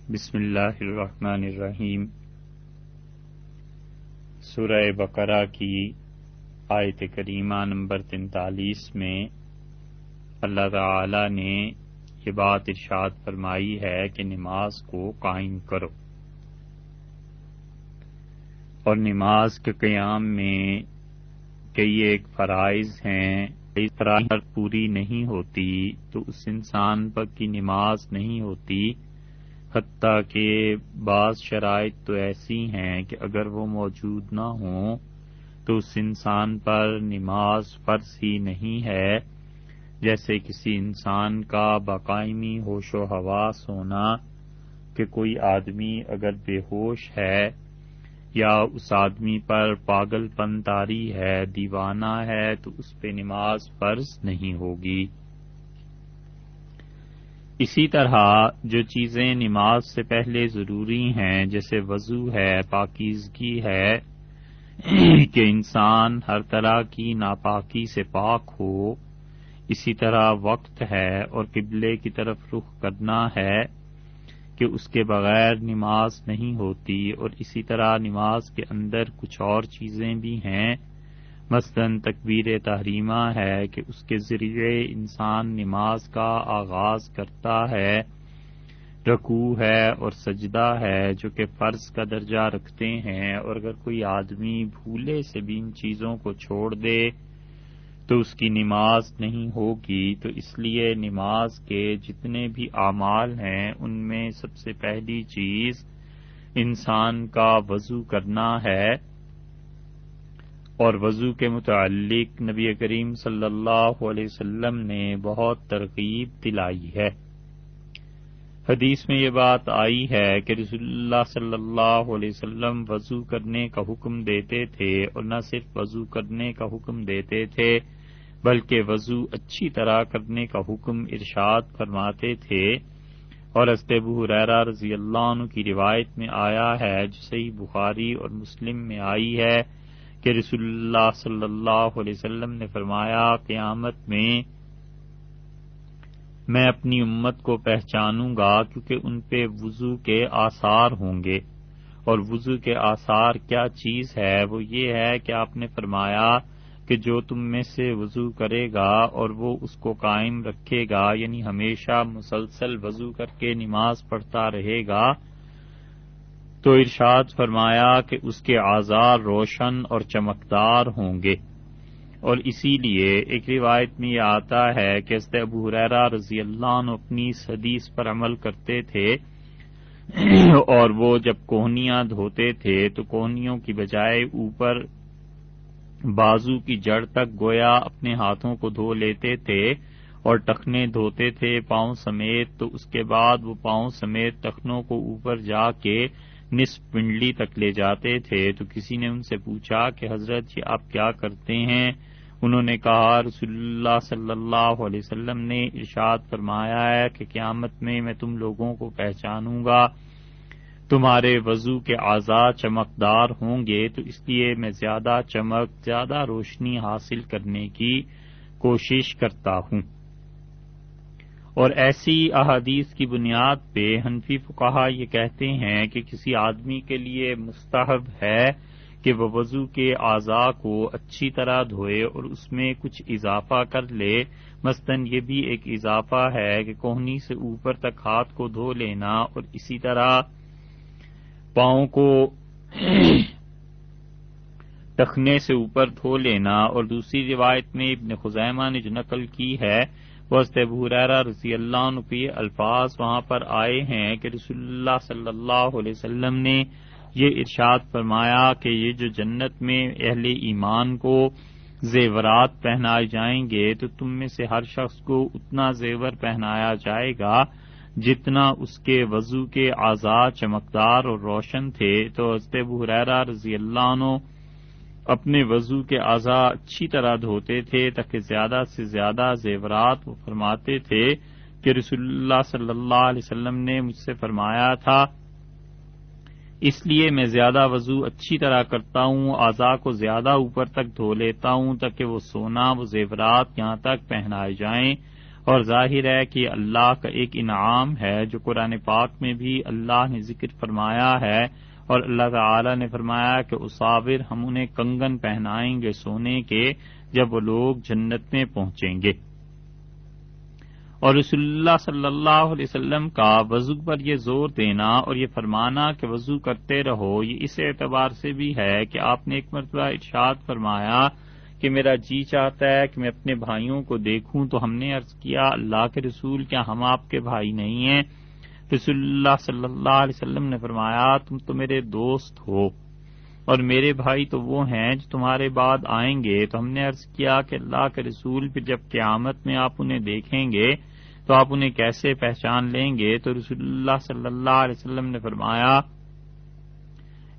بسم اللہ الرحمن الرحیم۔ سورہ بقرہ کی آیت کریمہ نمبر 43 میں اللہ تعالی نے یہ بات ارشاد فرمائی ہے کہ نماز کو قائم کرو، اور نماز کے قیام میں کئی ایک فرائض ہیں، کئی فرائض پوری نہیں ہوتی تو اس انسان پر کی نماز نہیں ہوتی، حتیٰ کہ بعض شرائط تو ایسی ہیں کہ اگر وہ موجود نہ ہوں تو اس انسان پر نماز فرض ہی نہیں ہے، جیسے کسی انسان کا باقاعدگی ہوش و حواس ہونا، کہ کوئی آدمی اگر بے ہوش ہے یا اس آدمی پر پاگل پن طاری ہے، دیوانہ ہے، تو اس پہ نماز فرض نہیں ہوگی۔ اسی طرح جو چیزیں نماز سے پہلے ضروری ہیں، جیسے وضو ہے، پاکیزگی ہے، کہ انسان ہر طرح کی ناپاکی سے پاک ہو، اسی طرح وقت ہے اور قبلے کی طرف رخ کرنا ہے کہ اس کے بغیر نماز نہیں ہوتی، اور اسی طرح نماز کے اندر کچھ اور چیزیں بھی ہیں، مثلاً تکبیر تحریمہ ہے کہ اس کے ذریعے انسان نماز کا آغاز کرتا ہے، رکوع ہے اور سجدہ ہے جو کہ فرض کا درجہ رکھتے ہیں، اور اگر کوئی آدمی بھولے سے بھی ان چیزوں کو چھوڑ دے تو اس کی نماز نہیں ہوگی۔ تو اس لیے نماز کے جتنے بھی اعمال ہیں ان میں سب سے پہلی چیز انسان کا وضو کرنا ہے، اور وضو کے متعلق نبی کریم صلی اللہ علیہ وسلم نے بہت ترغیب دلائی ہے۔ حدیث میں یہ بات آئی ہے کہ رسول اللہ صلی اللہ علیہ وسلم وضو کرنے کا حکم دیتے تھے، اور نہ صرف وضو کرنے کا حکم دیتے تھے بلکہ وضو اچھی طرح کرنے کا حکم ارشاد فرماتے تھے، اور حضرت ابو ہریرہ رضی اللہ عنہ کی روایت میں آیا ہے جو صحیح بخاری اور مسلم میں آئی ہے کہ رسول اللہ صلی اللہ علیہ وسلم نے فرمایا، قیامت میں اپنی امت کو پہچانوں گا کیونکہ ان پہ وضو کے آثار ہوں گے، اور وضو کے آثار کیا چیز ہے؟ وہ یہ ہے کہ آپ نے فرمایا کہ جو تم میں سے وضو کرے گا اور وہ اس کو قائم رکھے گا، یعنی ہمیشہ مسلسل وضو کر کے نماز پڑھتا رہے گا، تو ارشاد فرمایا کہ اس کے اعضاء روشن اور چمکدار ہوں گے۔ اور اسی لیے ایک روایت میں یہ آتا ہے کہ حضرت ابو ہریرہ رضی اللہ عنہ اپنی اس حدیث پر عمل کرتے تھے، اور وہ جب کوہنیاں دھوتے تھے تو کوہنیوں کی بجائے اوپر بازو کی جڑ تک گویا اپنے ہاتھوں کو دھو لیتے تھے، اور ٹخنے دھوتے تھے پاؤں سمیت، تو اس کے بعد وہ پاؤں سمیت ٹخنوں کو اوپر جا کے نصف پنڈلی تک لے جاتے تھے۔ تو کسی نے ان سے پوچھا کہ حضرت یہ آپ کیا کرتے ہیں؟ انہوں نے کہا، رسول اللہ صلی اللہ علیہ وسلم نے ارشاد فرمایا ہے کہ قیامت میں تم لوگوں کو پہچانوں گا، تمہارے وضو کے اعضاء چمکدار ہوں گے، تو اس لیے میں زیادہ چمک، زیادہ روشنی حاصل کرنے کی کوشش کرتا ہوں۔ اور ایسی احادیث کی بنیاد پہ حنفی فقہا یہ کہتے ہیں کہ کسی آدمی کے لیے مستحب ہے کہ وہ وضو کے اعضاء کو اچھی طرح دھوئے اور اس میں کچھ اضافہ کر لے، مثلاً یہ بھی ایک اضافہ ہے کہ کوہنی سے اوپر تک ہاتھ کو دھو لینا، اور اسی طرح پاؤں کو ٹخنے سے اوپر دھو لینا۔ اور دوسری روایت میں ابن خزیمہ نے جو نقل کی ہے وہ حضرت ابو ہریرہ رضی اللہ عنہ کے یہ الفاظ وہاں پر آئے ہیں کہ رسول اللہ صلی اللہ علیہ وسلم نے یہ ارشاد فرمایا کہ یہ جو جنت میں اہل ایمان کو زیورات پہنائے جائیں گے تو تم میں سے ہر شخص کو اتنا زیور پہنایا جائے گا جتنا اس کے وضو کے اعضاء چمکدار اور روشن تھے۔ تو حضرت ابو ہریرہ رضی اللہ عنہ اپنے وضو کے اعضاء اچھی طرح دھوتے تھے تاکہ زیادہ سے زیادہ زیورات، وہ فرماتے تھے کہ رسول اللہ صلی اللہ علیہ وسلم نے مجھ سے فرمایا تھا، اس لیے میں زیادہ وضو اچھی طرح کرتا ہوں، اعضاء کو زیادہ اوپر تک دھو لیتا ہوں تاکہ وہ سونا، وہ زیورات یہاں تک پہنائے جائیں، اور ظاہر ہے کہ اللہ کا ایک انعام ہے جو قرآن پاک میں بھی اللہ نے ذکر فرمایا ہے، اور اللہ تعالی نے فرمایا کہ اصابر ہم انہیں کنگن پہنائیں گے سونے کے جب وہ لوگ جنت میں پہنچیں گے۔ اور رسول اللہ صلی اللہ علیہ وسلم کا وضو پر یہ زور دینا اور یہ فرمانا کہ وضو کرتے رہو، یہ اس اعتبار سے بھی ہے کہ آپ نے ایک مرتبہ ارشاد فرمایا کہ میرا جی چاہتا ہے کہ میں اپنے بھائیوں کو دیکھوں، تو ہم نے عرض کیا اللہ کے رسول کیا ہم آپ کے بھائی نہیں ہیں؟ رسول اللہ صلی اللہ علیہ وسلم نے فرمایا تم تو میرے دوست ہو اور میرے بھائی تو وہ ہیں جو تمہارے بعد آئیں گے۔ تو ہم نے عرض کیا کہ اللہ کے رسول پھر جب قیامت میں آپ انہیں دیکھیں گے تو آپ انہیں کیسے پہچان لیں گے؟ تو رسول اللہ صلی اللہ علیہ وسلم نے فرمایا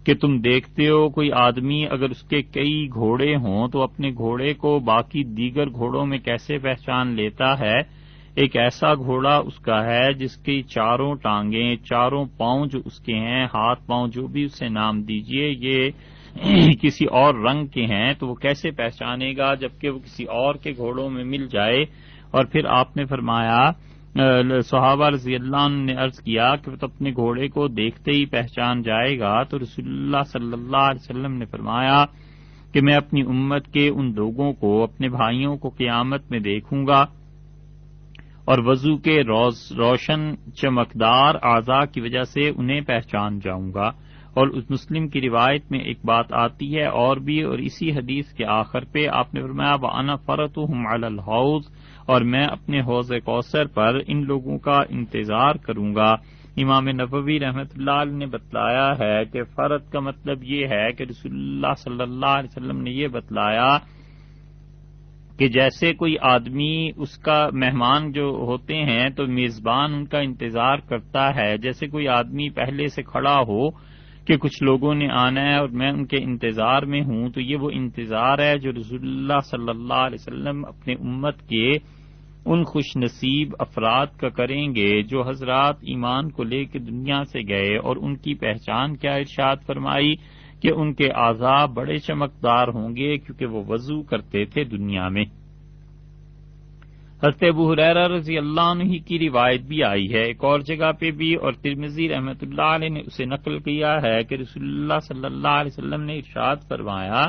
کہ تم دیکھتے ہو کوئی آدمی اگر اس کے کئی گھوڑے ہوں تو اپنے گھوڑے کو باقی دیگر گھوڑوں میں کیسے پہچان لیتا ہے؟ ایک ایسا گھوڑا اس کا ہے جس کی چاروں ٹانگیں، چاروں پاؤں جو اس کے ہیں، ہاتھ پاؤں جو بھی اسے نام دیجئے، یہ کسی اور رنگ کے ہیں، تو وہ کیسے پہچانے گا جبکہ وہ کسی اور کے گھوڑوں میں مل جائے؟ اور پھر آپ نے فرمایا صحابہ رضی اللہ عنہ نے عرض کیا کہ وہ تو اپنے گھوڑے کو دیکھتے ہی پہچان جائے گا۔ تو رسول اللہ صلی اللہ علیہ وسلم نے فرمایا کہ میں اپنی امت کے ان لوگوں کو، اپنے بھائیوں کو قیامت میں دیکھوں گا اور وضو کے روشن چمکدار اعضاء کی وجہ سے انہیں پہچان جاؤں گا۔ اور اس مسلم کی روایت میں ایک بات آتی ہے اور بھی، اور اسی حدیث کے آخر پہ آپ نے فرمایا وَأَنَا فَرَطُهُمْ عَلَى الْحَوْضِ، اور میں اپنے حوض کوثر پر ان لوگوں کا انتظار کروں گا۔ امام نووی رحمۃ اللہ علیہ نے بتلایا ہے کہ فرد کا مطلب یہ ہے کہ رسول اللہ صلی اللہ علیہ وسلم نے یہ بتلایا کہ جیسے کوئی آدمی اس کا مہمان جو ہوتے ہیں تو میزبان ان کا انتظار کرتا ہے، جیسے کوئی آدمی پہلے سے کھڑا ہو کہ کچھ لوگوں نے آنا ہے اور میں ان کے انتظار میں ہوں، تو یہ وہ انتظار ہے جو رسول اللہ صلی اللہ علیہ وسلم اپنے امت کے ان خوش نصیب افراد کا کریں گے جو حضرات ایمان کو لے کے دنیا سے گئے، اور ان کی پہچان کیا ارشاد فرمائی کہ ان کے اعضاء بڑے چمکدار ہوں گے کیونکہ وہ وضو کرتے تھے دنیا میں۔ حضرت ابو ہریرہ رضی اللہ عنہ کی روایت بھی آئی ہے ایک اور جگہ پہ بھی، اور ترمذی رحمۃ اللہ علیہ نے اسے نقل کیا ہے کہ رسول اللہ صلی اللہ علیہ وسلم نے ارشاد فرمایا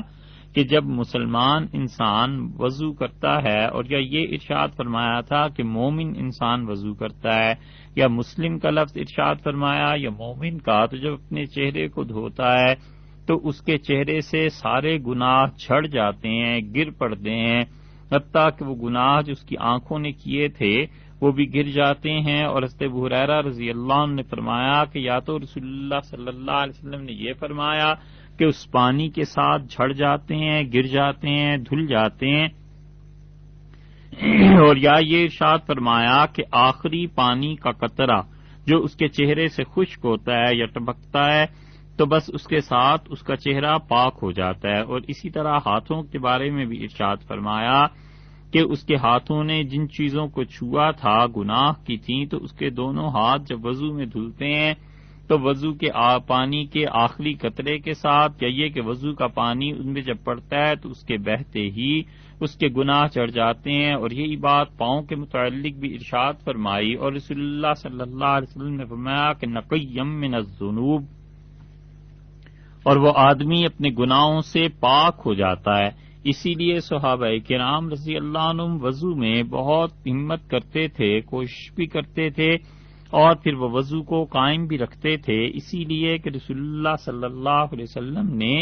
کہ جب مسلمان انسان وضو کرتا ہے، اور یا یہ ارشاد فرمایا تھا کہ مومن انسان وضو کرتا ہے، یا مسلم کا لفظ ارشاد فرمایا یا مومن کا، تو جب اپنے چہرے کو دھوتا ہے تو اس کے چہرے سے سارے گناہ جھڑ جاتے ہیں، گر پڑتے ہیں، حتیٰ کہ وہ گناہ جو اس کی آنکھوں نے کیے تھے وہ بھی گر جاتے ہیں۔ اور حضرت ابو ہریرہ رضی اللہ عنہ نے فرمایا کہ یا تو رسول اللہ صلی اللہ علیہ وسلم نے یہ فرمایا کہ اس پانی کے ساتھ جھڑ جاتے ہیں، گر جاتے ہیں، دھل جاتے ہیں، اور یا یہ ارشاد فرمایا کہ آخری پانی کا قطرہ جو اس کے چہرے سے خشک ہوتا ہے یا ٹپکتا ہے تو بس اس کے ساتھ اس کا چہرہ پاک ہو جاتا ہے۔ اور اسی طرح ہاتھوں کے بارے میں بھی ارشاد فرمایا کہ اس کے ہاتھوں نے جن چیزوں کو چھوا تھا گناہ کی تھیں، تو اس کے دونوں ہاتھ جب وضو میں دھلتے ہیں تو وضو کے پانی کے آخری قطرے کے ساتھ، یا یہ کہ وضو کا پانی ان میں جب پڑتا ہے تو اس کے بہتے ہی اس کے گناہ چڑھ جاتے ہیں۔ اور یہی بات پاؤں کے متعلق بھی ارشاد فرمائی، اور رسول اللہ صلی اللہ علیہ وسلم نے فرمایا کہ نقیم من الذنوب، اور وہ آدمی اپنے گناہوں سے پاک ہو جاتا ہے۔ اسی لیے صحابہ کرام رضی اللہ عنہم وضو میں بہت ہمت کرتے تھے، کوشش بھی کرتے تھے، اور پھر وہ وضو کو قائم بھی رکھتے تھے، اسی لیے کہ رسول اللہ صلی اللہ علیہ وسلم نے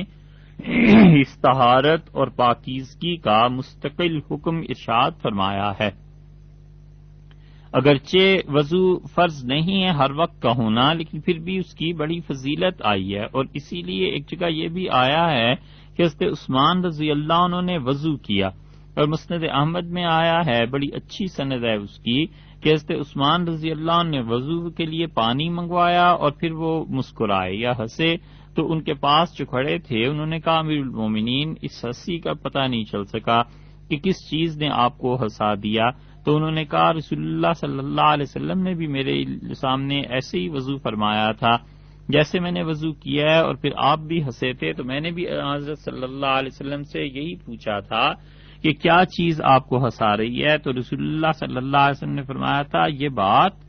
اس طہارت اور پاکیزگی کا مستقل حکم ارشاد فرمایا ہے۔ اگرچہ وضو فرض نہیں ہے ہر وقت کا ہونا، لیکن پھر بھی اس کی بڑی فضیلت آئی ہے، اور اسی لیے ایک جگہ یہ بھی آیا ہے کہ حضرت عثمان رضی اللہ عنہ نے وضو کیا، اور مسند احمد میں آیا ہے، بڑی اچھی سند ہے اس کی، کہ حضرت عثمان رضی اللہ عنہ نے وضو کے لیے پانی منگوایا اور پھر وہ مسکرائے یا ہنسے، تو ان کے پاس جو کھڑے تھے انہوں نے کہا امیر المومنین اس ہنسی کا پتہ نہیں چل سکا کہ کس چیز نے آپ کو ہنسا دیا، تو انہوں نے کہا رسول اللہ صلی اللہ علیہ وسلم نے بھی میرے سامنے ایسے ہی وضو فرمایا تھا جیسے میں نے وضو کیا ہے، اور پھر آپ بھی ہنسے تھے، تو میں نے بھی حضرت صلی اللہ علیہ وسلم سے یہی پوچھا تھا کہ کیا چیز آپ کو ہنسا رہی ہے؟ تو رسول اللہ صلی اللہ علیہ وسلم نے فرمایا تھا یہ بات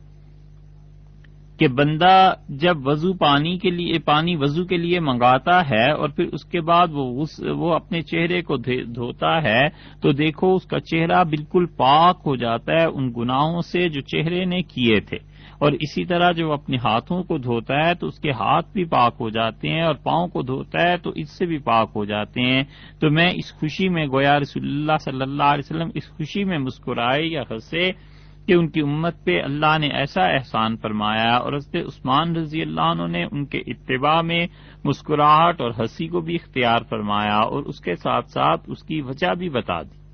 کہ بندہ جب پانی وضو کے لیے منگاتا ہے اور پھر اس کے بعد وہ اپنے چہرے کو دھوتا ہے تو دیکھو اس کا چہرہ بالکل پاک ہو جاتا ہے ان گناہوں سے جو چہرے نے کیے تھے، اور اسی طرح جو اپنے ہاتھوں کو دھوتا ہے تو اس کے ہاتھ بھی پاک ہو جاتے ہیں، اور پاؤں کو دھوتا ہے تو اس سے بھی پاک ہو جاتے ہیں۔ تو میں اس خوشی میں گویا رسول اللہ صلی اللہ علیہ وسلم اس خوشی میں مسکرائے یا ہنسے کہ ان کی امت پہ اللہ نے ایسا احسان فرمایا، اور حضرت عثمان رضی اللہ عنہ نے ان کے اتباع میں مسکراہٹ اور ہنسی کو بھی اختیار فرمایا، اور اس کے ساتھ ساتھ اس کی وجہ بھی بتا دی۔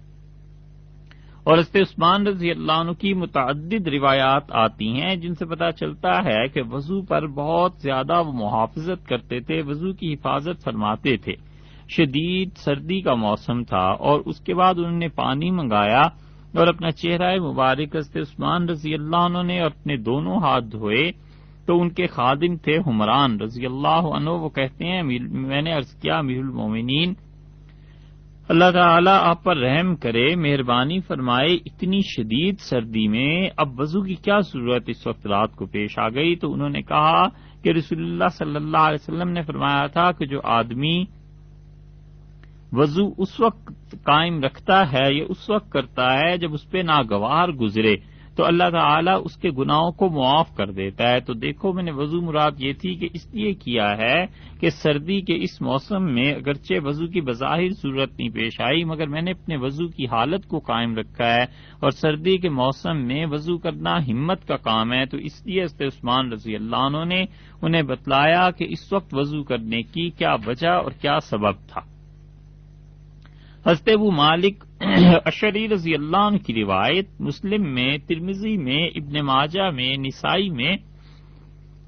اور حضرت عثمان رضی اللہ عنہ کی متعدد روایات آتی ہیں جن سے پتہ چلتا ہے کہ وضو پر بہت زیادہ وہ محافظت کرتے تھے، وضو کی حفاظت فرماتے تھے۔ شدید سردی کا موسم تھا اور اس کے بعد انہوں نے پانی منگایا اور اپنا چہرہ مبارک حضرت عثمان رضی اللہ عنہ نے اپنے دونوں ہاتھ دھوئے تو ان کے خادم تھے حمران رضی اللہ عنہ، وہ کہتے ہیں میں نے عرض کیا امیر المومنین اللہ تعالیٰ آپ پر رحم کرے، مہربانی فرمائے، اتنی شدید سردی میں اب وضو کی کیا ضرورت اس وقت رات کو پیش آ گئی؟ تو انہوں نے کہا کہ رسول اللہ صلی اللہ علیہ وسلم نے فرمایا تھا کہ جو آدمی وضو اس وقت قائم رکھتا ہے یا اس وقت کرتا ہے جب اس پہ ناگوار گزرے تو اللہ تعالیٰ اس کے گناہوں کو معاف کر دیتا ہے۔ تو دیکھو میں نے وضو مراد یہ تھی کہ اس لیے کیا ہے کہ سردی کے اس موسم میں اگرچہ وضو کی بظاہر ضرورت نہیں پیش آئی مگر میں نے اپنے وضو کی حالت کو قائم رکھا ہے، اور سردی کے موسم میں وضو کرنا ہمت کا کام ہے، تو اس لیے حضرت عثمان رضی اللہ عنہ نے انہیں بتلایا کہ اس وقت وضو کرنے کی کیا وجہ اور کیا سبب تھا۔ حضرت ابو مالک اشعری رضی اللہ عنہ کی روایت مسلم میں، ترمذی میں، ابن ماجہ میں، نسائی میں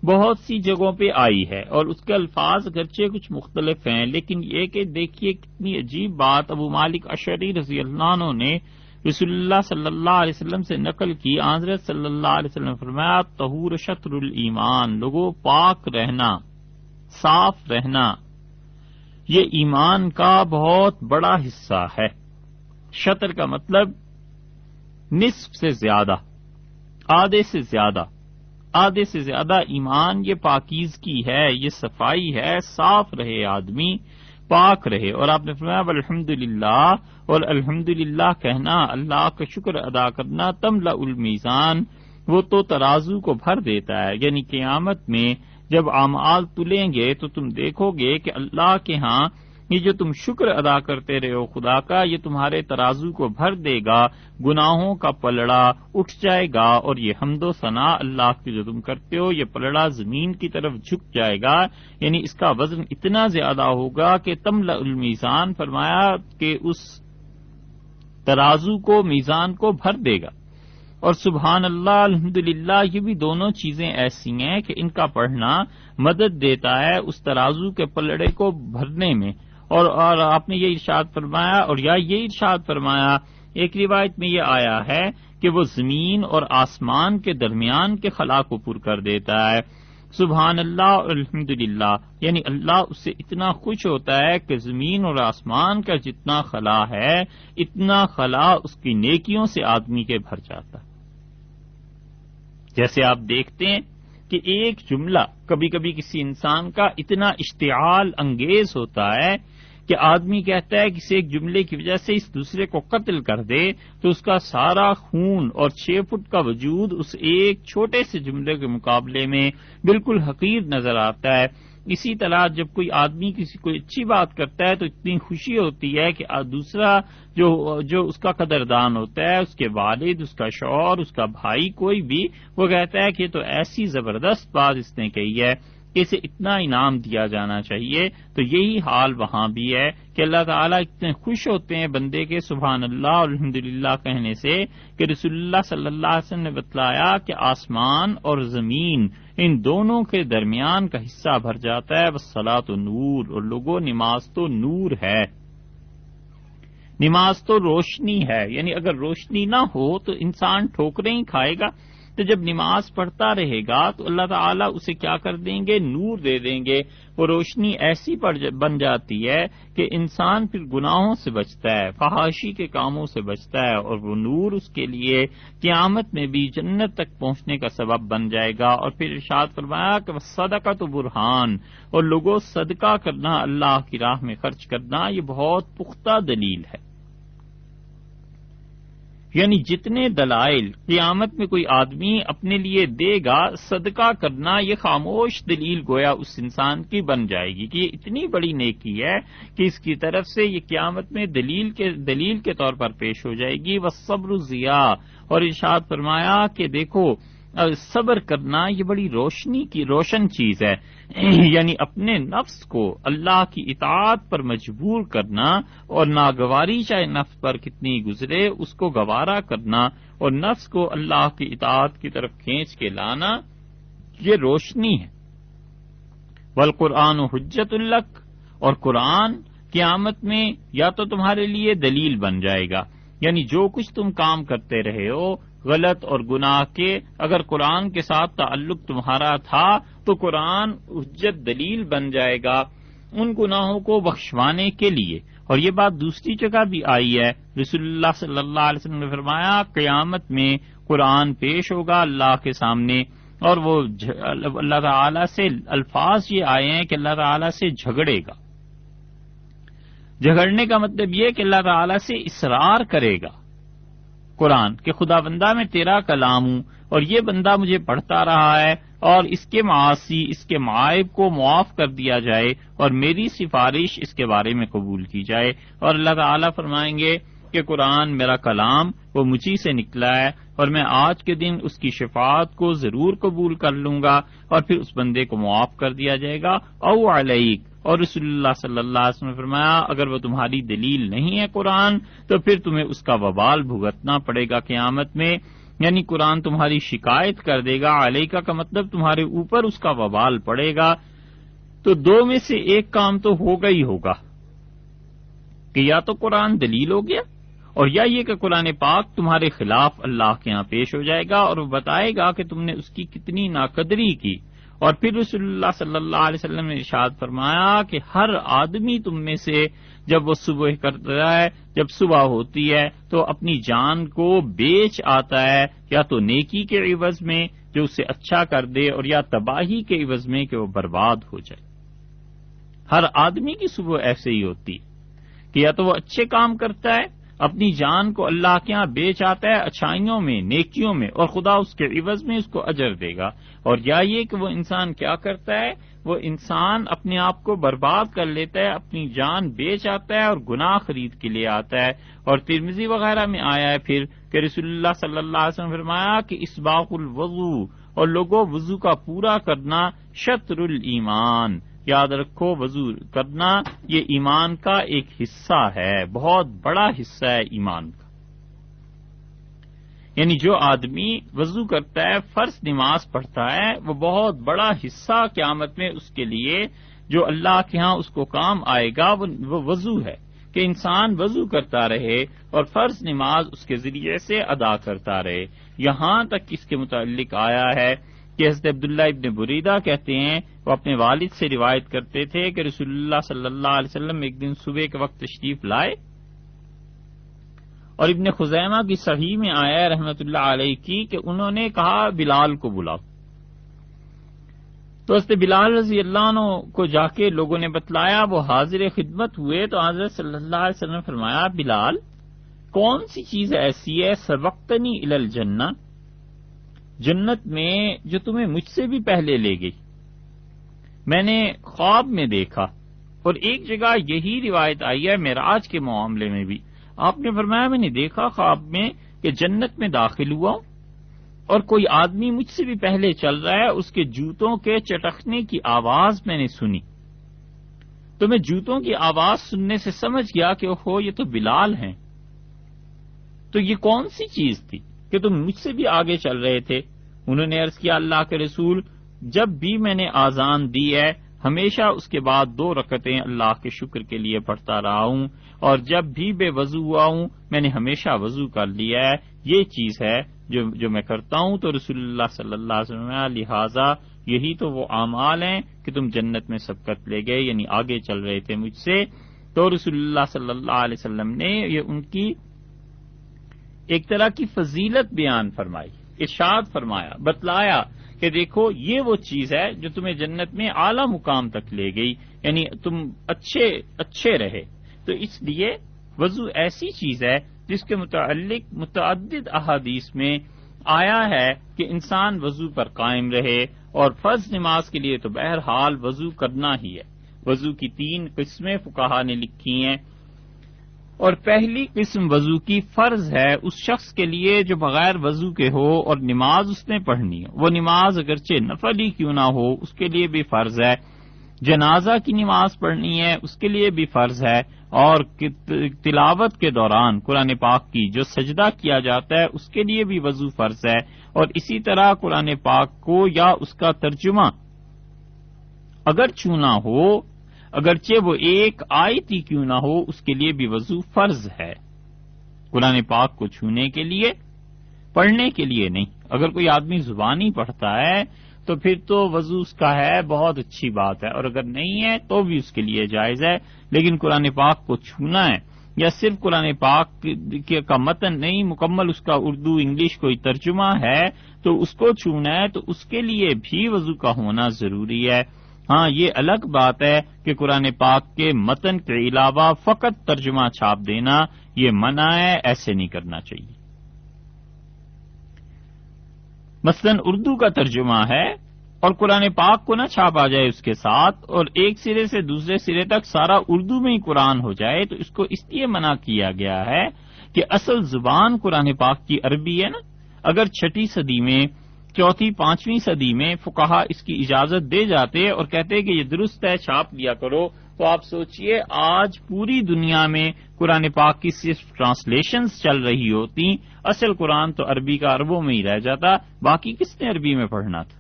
بہت سی جگہوں پہ آئی ہے، اور اس کے الفاظ اگرچہ کچھ مختلف ہیں لیکن یہ کہ دیکھیے کتنی عجیب بات ابو مالک اشعری رضی اللہ عنہ نے رسول اللہ صلی اللہ علیہ وسلم سے نقل کی۔ حضرت صلی اللہ علیہ وسلم فرمایا طہور شطر الایمان، لوگوں پاک رہنا، صاف رہنا یہ ایمان کا بہت بڑا حصہ ہے۔ شطر کا مطلب نصف سے زیادہ، آدھے سے زیادہ ایمان یہ پاکیزگی ہے، یہ صفائی ہے، صاف رہے آدمی، پاک رہے۔ اور آپ نے فرمایا الحمدللہ، اور الحمدللہ کہنا، اللہ کا شکر ادا کرنا، تملأ المیزان، وہ تو ترازو کو بھر دیتا ہے۔ یعنی قیامت میں جب اعمال تلیں گے تو تم دیکھو گے کہ اللہ کے ہاں یہ جو تم شکر ادا کرتے رہے ہو خدا کا، یہ تمہارے ترازو کو بھر دے گا، گناہوں کا پلڑا اٹھ جائے گا، اور یہ حمد و ثنا اللہ کی جو تم کرتے ہو یہ پلڑا زمین کی طرف جھک جائے گا، یعنی اس کا وزن اتنا زیادہ ہوگا کہ تملأ المیزان، فرمایا کہ اس ترازو کو، میزان کو بھر دے گا۔ اور سبحان اللہ، الحمدللہ، یہ بھی دونوں چیزیں ایسی ہیں کہ ان کا پڑھنا مدد دیتا ہے اس ترازو کے پلڑے کو بھرنے میں۔ اور آپ نے یہ ارشاد فرمایا، اور یہ ارشاد فرمایا، ایک روایت میں یہ آیا ہے کہ وہ زمین اور آسمان کے درمیان کے خلا کو پر کر دیتا ہے۔ سبحان اللہ اور الحمدللہ، یعنی اللہ اس سے اتنا خوش ہوتا ہے کہ زمین اور آسمان کا جتنا خلا ہے اتنا خلا اس کی نیکیوں سے آدمی کے بھر جاتا ہے۔ جیسے آپ دیکھتے ہیں کہ ایک جملہ کبھی کبھی کسی انسان کا اتنا اشتعال انگیز ہوتا ہے کہ آدمی کہتا ہے کسی ایک جملے کی وجہ سے اس دوسرے کو قتل کر دے تو اس کا سارا خون اور 6 فٹ کا وجود اس ایک چھوٹے سے جملے کے مقابلے میں بالکل حقیر نظر آتا ہے۔ اسی طرح جب کوئی آدمی کسی کوئی اچھی بات کرتا ہے تو اتنی خوشی ہوتی ہے کہ دوسرا جو اس کا قدردان ہوتا ہے، اس کے والد، اس کا شوہر، اس کا بھائی، کوئی بھی، وہ کہتا ہے کہ تو ایسی زبردست بات اس نے کہی ہے کہ اسے اتنا انعام دیا جانا چاہیے۔ تو یہی حال وہاں بھی ہے کہ اللہ تعالیٰ اتنے خوش ہوتے ہیں بندے کے سبحان اللہ اور الحمدللہ کہنے سے کہ رسول اللہ صلی اللہ علیہ وسلم نے بتلایا کہ آسمان اور زمین ان دونوں کے درمیان کا حصہ بھر جاتا ہے۔ والصلاۃ نور، اور لوگوں نماز تو نور ہے، نماز تو روشنی ہے، یعنی اگر روشنی نہ ہو تو انسان ٹھوکریں ہی کھائے گا۔ تو جب نماز پڑھتا رہے گا تو اللہ تعالیٰ اسے کیا کر دیں گے؟ نور دے دیں گے. وہ روشنی ایسی بن جاتی ہے کہ انسان پھر گناہوں سے بچتا ہے، فحاشی کے کاموں سے بچتا ہے، اور وہ نور اس کے لیے قیامت میں بھی جنت تک پہنچنے کا سبب بن جائے گا. اور پھر ارشاد فرمایا کہ صدقۃ برہان، اور لوگوں صدقہ کرنا، اللہ کی راہ میں خرچ کرنا، یہ بہت پختہ دلیل ہے. یعنی جتنے دلائل قیامت میں کوئی آدمی اپنے لیے دے گا، صدقہ کرنا یہ خاموش دلیل گویا اس انسان کی بن جائے گی کہ یہ اتنی بڑی نیکی ہے کہ اس کی طرف سے یہ قیامت میں دلیل کے طور پر پیش ہو جائے گی. والصبر ضیاء، اور ارشاد فرمایا کہ دیکھو صبر کرنا یہ بڑی روشن چیز ہے. یعنی اپنے نفس کو اللہ کی اطاعت پر مجبور کرنا، اور ناگواری چاہے نفس پر کتنی گزرے اس کو گوارا کرنا، اور نفس کو اللہ کی اطاعت کی طرف کھینچ کے لانا، یہ روشنی ہے. والقرآن حجت لک، اور قرآن قیامت میں یا تو تمہارے لیے دلیل بن جائے گا. یعنی جو کچھ تم کام کرتے رہے ہو غلط اور گناہ کے، اگر قرآن کے ساتھ تعلق تمہارا تھا تو قرآن حجت دلیل بن جائے گا ان گناہوں کو بخشوانے کے لیے. اور یہ بات دوسری جگہ بھی آئی ہے، رسول اللہ صلی اللہ علیہ وسلم نے فرمایا قیامت میں قرآن پیش ہوگا اللہ کے سامنے، اور وہ اللہ تعالی سے الفاظ یہ آئے ہیں کہ اللہ تعالی سے جھگڑے گا. جھگڑنے کا مطلب یہ کہ اللہ تعالی سے اصرار کرے گا قرآن کہ خدا بندہ میں تیرا کلام ہوں، اور یہ بندہ مجھے پڑھتا رہا ہے، اور اس کے معاصی، اس کے معائب کو معاف کر دیا جائے، اور میری سفارش اس کے بارے میں قبول کی جائے. اور اللہ تعالیٰ فرمائیں گے کہ قرآن میرا کلام وہ مجھی سے نکلا ہے، اور میں آج کے دن اس کی شفاعت کو ضرور قبول کر لوں گا، اور پھر اس بندے کو معاف کر دیا جائے گا. او علیک، اور رسول اللہ صلی اللہ علیہ وسلم نے فرمایا اگر وہ تمہاری دلیل نہیں ہے قرآن تو پھر تمہیں اس کا وبال بھگتنا پڑے گا قیامت میں. یعنی قرآن تمہاری شکایت کر دے گا، علیکہ کا مطلب تمہارے اوپر اس کا وبال پڑے گا. تو دو میں سے ایک کام تو ہوگا ہی ہوگا کہ یا تو قرآن دلیل ہو گیا، اور یا یہ کہ قرآن پاک تمہارے خلاف اللہ کے ہاں پیش ہو جائے گا اور وہ بتائے گا کہ تم نے اس کی کتنی ناقدری کی. اور پھر رسول اللہ صلی اللہ علیہ وسلم نے ارشاد فرمایا کہ ہر آدمی تم میں سے جب وہ صبح کرتا ہے، جب صبح ہوتی ہے تو اپنی جان کو بیچ آتا ہے، یا تو نیکی کے عوض میں جو اسے اچھا کر دے، اور یا تباہی کے عوض میں کہ وہ برباد ہو جائے. ہر آدمی کی صبح ایسے ہی ہوتی کہ یا تو وہ اچھے کام کرتا ہے، اپنی جان کو اللہ کے ہاں بیچ آتا ہے اچھائیوں میں، نیکیوں میں، اور خدا اس کے عوض میں اس کو اجر دے گا. اور یا یہ کہ وہ انسان کیا کرتا ہے، وہ انسان اپنے آپ کو برباد کر لیتا ہے، اپنی جان بیچ آتا ہے اور گناہ خرید کے لیے آتا ہے. اور ترمذی وغیرہ میں آیا ہے پھر کہ رسول اللہ صلی اللہ علیہ وسلم فرمایا کہ اسباغ الوضو، اور لوگوں وضو کا پورا کرنا شطر الایمان، یاد رکھو وضو کرنا یہ ایمان کا ایک حصہ ہے، بہت بڑا حصہ ہے ایمان کا. یعنی جو آدمی وضو کرتا ہے، فرض نماز پڑھتا ہے، وہ بہت بڑا حصہ قیامت میں اس کے لیے جو اللہ کے ہاں اس کو کام آئے گا وہ وضو ہے کہ انسان وضو کرتا رہے اور فرض نماز اس کے ذریعے سے ادا کرتا رہے. یہاں تک اس کے متعلق آیا ہے کہ حضرت عبداللہ ابن بریدہ کہتے ہیں وہ اپنے والد سے روایت کرتے تھے کہ رسول اللہ صلی اللہ علیہ وسلم ایک دن صبح کے وقت تشریف لائے، اور ابن خزیمہ کی صحیح میں آیا ہے رحمت اللہ علیہ کی کہ انہوں نے کہا بلال کو بلاؤ. تو حضرت بلال رضی اللہ عنہ کو جا کے لوگوں نے بتلایا، وہ حاضر خدمت ہوئے تو حضرت صلی اللہ علیہ وسلم نے فرمایا بلال کون سی چیز ایسی ہے سبقتنی الی الجنہ، جنت میں جو تمہیں مجھ سے بھی پہلے لے گئی، میں نے خواب میں دیکھا. اور ایک جگہ یہی روایت آئی ہے معراج کے معاملے میں بھی، آپ نے فرمایا میں نے دیکھا خواب میں کہ جنت میں داخل ہوا ہوں اور کوئی آدمی مجھ سے بھی پہلے چل رہا ہے، اس کے جوتوں کے چٹکنے کی آواز میں نے سنی، تو میں جوتوں کی آواز سننے سے سمجھ گیا کہ اوہو یہ تو بلال ہیں. تو یہ کون سی چیز تھی کہ تم مجھ سے بھی آگے چل رہے تھے؟ انہوں نے عرض کیا اللہ کے رسول جب بھی میں نے آذان دی ہے ہمیشہ اس کے بعد 2 رکعتیں اللہ کے شکر کے لیے پڑھتا رہا ہوں، اور جب بھی بے وضو ہوا ہوں میں نے ہمیشہ وضو کر لیا ہے. یہ چیز ہے جو میں کرتا ہوں تو رسول اللہ صلی اللہ علیہ وسلم لہذا یہی تو وہ اعمال ہیں کہ تم جنت میں سبقت لے گئے، یعنی آگے چل رہے تھے مجھ سے. تو رسول اللہ صلی اللہ علیہ وسلم نے یہ ان کی ایک طرح کی فضیلت بیان فرمائی، ارشاد فرمایا، بتلایا کہ دیکھو یہ وہ چیز ہے جو تمہیں جنت میں اعلی مقام تک لے گئی، یعنی تم اچھے رہے. تو اس لیے وضو ایسی چیز ہے جس کے متعلق متعدد احادیث میں آیا ہے کہ انسان وضو پر قائم رہے، اور فرض نماز کے لیے تو بہرحال وضو کرنا ہی ہے. وضو کی 3 قسمیں فقہا نے لکھی ہیں، اور پہلی قسم وضو کی فرض ہے اس شخص کے لیے جو بغیر وضو کے ہو اور نماز اس نے پڑھنی ہے. وہ نماز اگرچہ نفل ہی کیوں نہ ہو اس کے لیے بھی فرض ہے. جنازہ کی نماز پڑھنی ہے اس کے لیے بھی فرض ہے، اور تلاوت کے دوران قرآن پاک کی جو سجدہ کیا جاتا ہے اس کے لیے بھی وضو فرض ہے. اور اسی طرح قرآن پاک کو یا اس کا ترجمہ اگر چھونا ہو، اگرچہ وہ ایک آیت ہی کیوں نہ ہو، اس کے لیے بھی وضو فرض ہے. قرآن پاک کو چھونے کے لیے، پڑھنے کے لیے نہیں. اگر کوئی آدمی زبانی پڑھتا ہے تو پھر تو وضو اس کا ہے، بہت اچھی بات ہے، اور اگر نہیں ہے تو بھی اس کے لیے جائز ہے. لیکن قرآن پاک کو چھونا ہے، یا صرف قرآن پاک کا متن نہیں، مکمل اس کا اردو انگلش کوئی ترجمہ ہے تو اس کو چھونا ہے، تو اس کے لیے بھی وضو کا ہونا ضروری ہے. ہاں یہ الگ بات ہے کہ قرآن پاک کے متن کے علاوہ فقط ترجمہ چھاپ دینا یہ منع ہے، ایسے نہیں کرنا چاہیے. مثلاً اردو کا ترجمہ ہے اور قرآن پاک کو نہ چھاپا جائے اس کے ساتھ، اور ایک سرے سے دوسرے سرے تک سارا اردو میں ہی قرآن ہو جائے، تو اس کو اس لیے منع کیا گیا ہے کہ اصل زبان قرآن پاک کی عربی ہے نا. اگر 6 صدی میں، 4 5ویں صدی میں فقہا اس کی اجازت دے جاتے اور کہتے کہ یہ درست ہے چھاپ لیا کرو، تو آپ سوچئے آج پوری دنیا میں قرآن پاک کی صرف ٹرانسلیشنز چل رہی ہوتی، اصل قرآن تو عربی کا عربوں میں ہی رہ جاتا، باقی کس نے عربی میں پڑھنا تھا.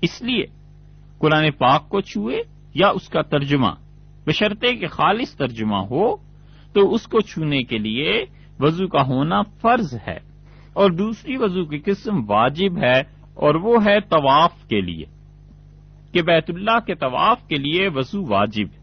اس لیے قرآن پاک کو چھوئے یا اس کا ترجمہ، بشرطے کہ خالص ترجمہ ہو، تو اس کو چھونے کے لیے وضو کا ہونا فرض ہے. اور دوسری وضو کی قسم واجب ہے، اور وہ ہے طواف کے لیے، کہ بیت اللہ کے طواف کے لیے وضو واجب ہے.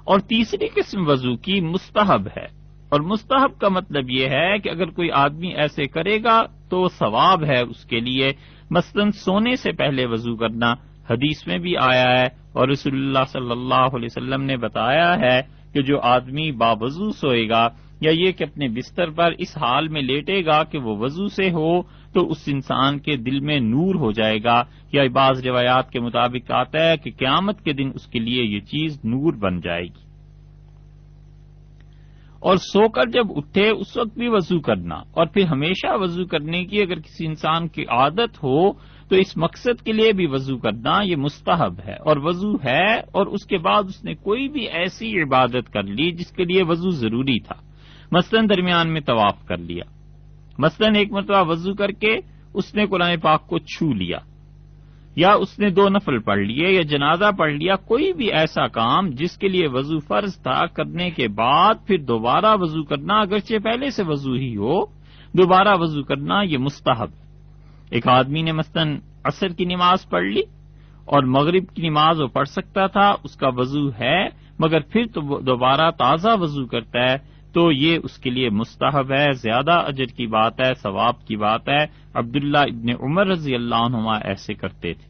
اور تیسری قسم وضو کی مستحب ہے، اور مستحب کا مطلب یہ ہے کہ اگر کوئی آدمی ایسے کرے گا تو ثواب ہے اس کے لیے. مثلاً سونے سے پہلے وضو کرنا حدیث میں بھی آیا ہے، اور رسول اللہ صلی اللہ علیہ وسلم نے بتایا ہے کہ جو آدمی باوضو سوئے گا، یا یہ کہ اپنے بستر پر اس حال میں لیٹے گا کہ وہ وضو سے ہو، تو اس انسان کے دل میں نور ہو جائے گا. یا بعض روایات کے مطابق آتا ہے کہ قیامت کے دن اس کے لیے یہ چیز نور بن جائے گی. اور سو کر جب اٹھے اس وقت بھی وضو کرنا، اور پھر ہمیشہ وضو کرنے کی اگر کسی انسان کی عادت ہو تو اس مقصد کے لیے بھی وضو کرنا یہ مستحب ہے. اور وضو ہے اور اس کے بعد اس نے کوئی بھی ایسی عبادت کر لی جس کے لیے وضو ضروری تھا، مثلاً درمیان میں طواف کر لیا، مثلاً ایک مرتبہ وضو کر کے اس نے قرآن پاک کو چھو لیا، یا اس نے 2 نفل پڑھ لیے، یا جنازہ پڑھ لیا، کوئی بھی ایسا کام جس کے لیے وضو فرض تھا، کرنے کے بعد پھر دوبارہ وضو کرنا، اگرچہ پہلے سے وضو ہی ہو، دوبارہ وضو کرنا یہ مستحب. ایک آدمی نے مثلاً عصر کی نماز پڑھ لی اور مغرب کی نماز وہ پڑھ سکتا تھا، اس کا وضو ہے، مگر پھر تو دوبارہ تازہ وضو کرتا ہے، تو یہ اس کے لیے مستحب ہے، زیادہ اجر کی بات ہے، ثواب کی بات ہے. عبداللہ ابن عمر رضی اللہ عنہما ایسے کرتے تھے.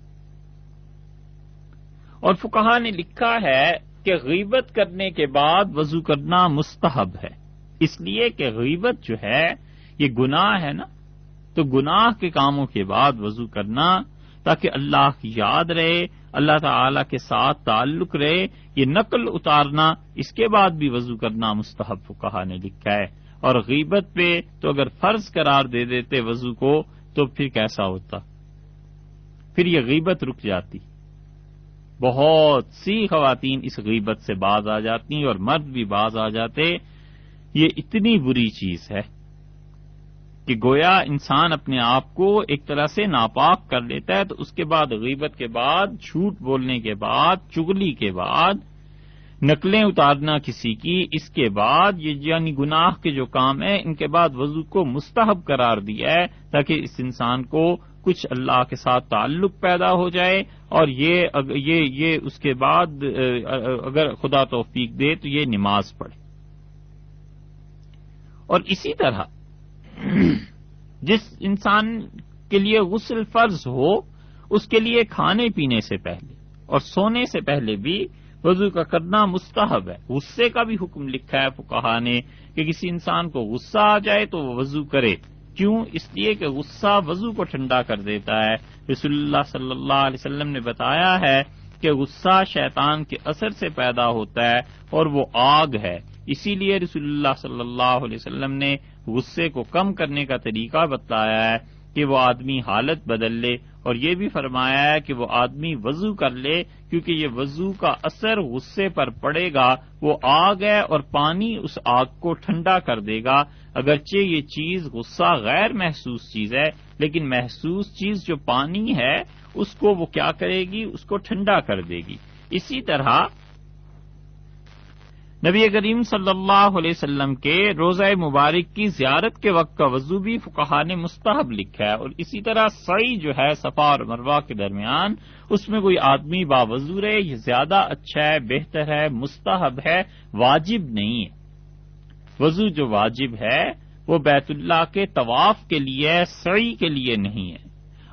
اور فقہا نے لکھا ہے کہ غیبت کرنے کے بعد وضو کرنا مستحب ہے، اس لیے کہ غیبت جو ہے یہ گناہ ہے نا، تو گناہ کے کاموں کے بعد وضو کرنا تاکہ اللہ کی یاد رہے، اللہ تعالی کے ساتھ تعلق رہے، یہ نقل اتارنا، اس کے بعد بھی وضو کرنا مستحب فقہا نے لکھا ہے. اور غیبت پہ تو اگر فرض قرار دے دیتے وضو کو تو پھر کیسا ہوتا، پھر یہ غیبت رک جاتی. بہت سی خواتین اس غیبت سے باز آ جاتی اور مرد بھی باز آ جاتے. یہ اتنی بری چیز ہے کہ گویا انسان اپنے آپ کو ایک طرح سے ناپاک کر لیتا ہے، تو اس کے بعد غیبت کے بعد، جھوٹ بولنے کے بعد، چغلی کے بعد نقلیں اتارنا کسی کی، اس کے بعد یہ یعنی گناہ کے جو کام ہیں ان کے بعد وضو کو مستحب قرار دیا ہے تاکہ اس انسان کو کچھ اللہ کے ساتھ تعلق پیدا ہو جائے، اور یہ اس کے بعد اگر خدا توفیق دے تو یہ نماز پڑھے۔ اور اسی طرح جس انسان کے لیے غسل فرض ہو اس کے لیے کھانے پینے سے پہلے اور سونے سے پہلے بھی وضو کا کرنا مستحب ہے۔ غصے کا بھی حکم لکھا ہے فقہا نے کہ کسی انسان کو غصہ آ جائے تو وہ وضو کرے۔ کیوں؟ اس لیے کہ غصہ وضو کو ٹھنڈا کر دیتا ہے۔ رسول اللہ صلی اللہ علیہ وسلم نے بتایا ہے کہ غصہ شیطان کے اثر سے پیدا ہوتا ہے اور وہ آگ ہے، اسی لیے رسول اللہ صلی اللہ علیہ وسلم نے غصے کو کم کرنے کا طریقہ بتایا ہے کہ وہ آدمی حالت بدل لے، اور یہ بھی فرمایا ہے کہ وہ آدمی وضو کر لے کیونکہ یہ وضو کا اثر غصے پر پڑے گا، وہ آگ ہے اور پانی اس آگ کو ٹھنڈا کر دے گا۔ اگرچہ یہ چیز غصہ غیر محسوس چیز ہے لیکن محسوس چیز جو پانی ہے اس کو وہ کیا کرے گی؟ اس کو ٹھنڈا کر دے گی۔ اسی طرح نبی کریم صلی اللہ علیہ وسلم کے روضہ مبارک کی زیارت کے وقت کا وضو بھی فقہا نے مستحب لکھا ہے، اور اسی طرح سعی جو ہے صفا اور مروہ کے درمیان اس میں کوئی آدمی باوضو رہے، یہ زیادہ اچھا ہے، بہتر ہے، مستحب ہے، واجب نہیں ہے۔ وضو جو واجب ہے وہ بیت اللہ کے طواف کے لیے، سعی کے لیے نہیں ہے۔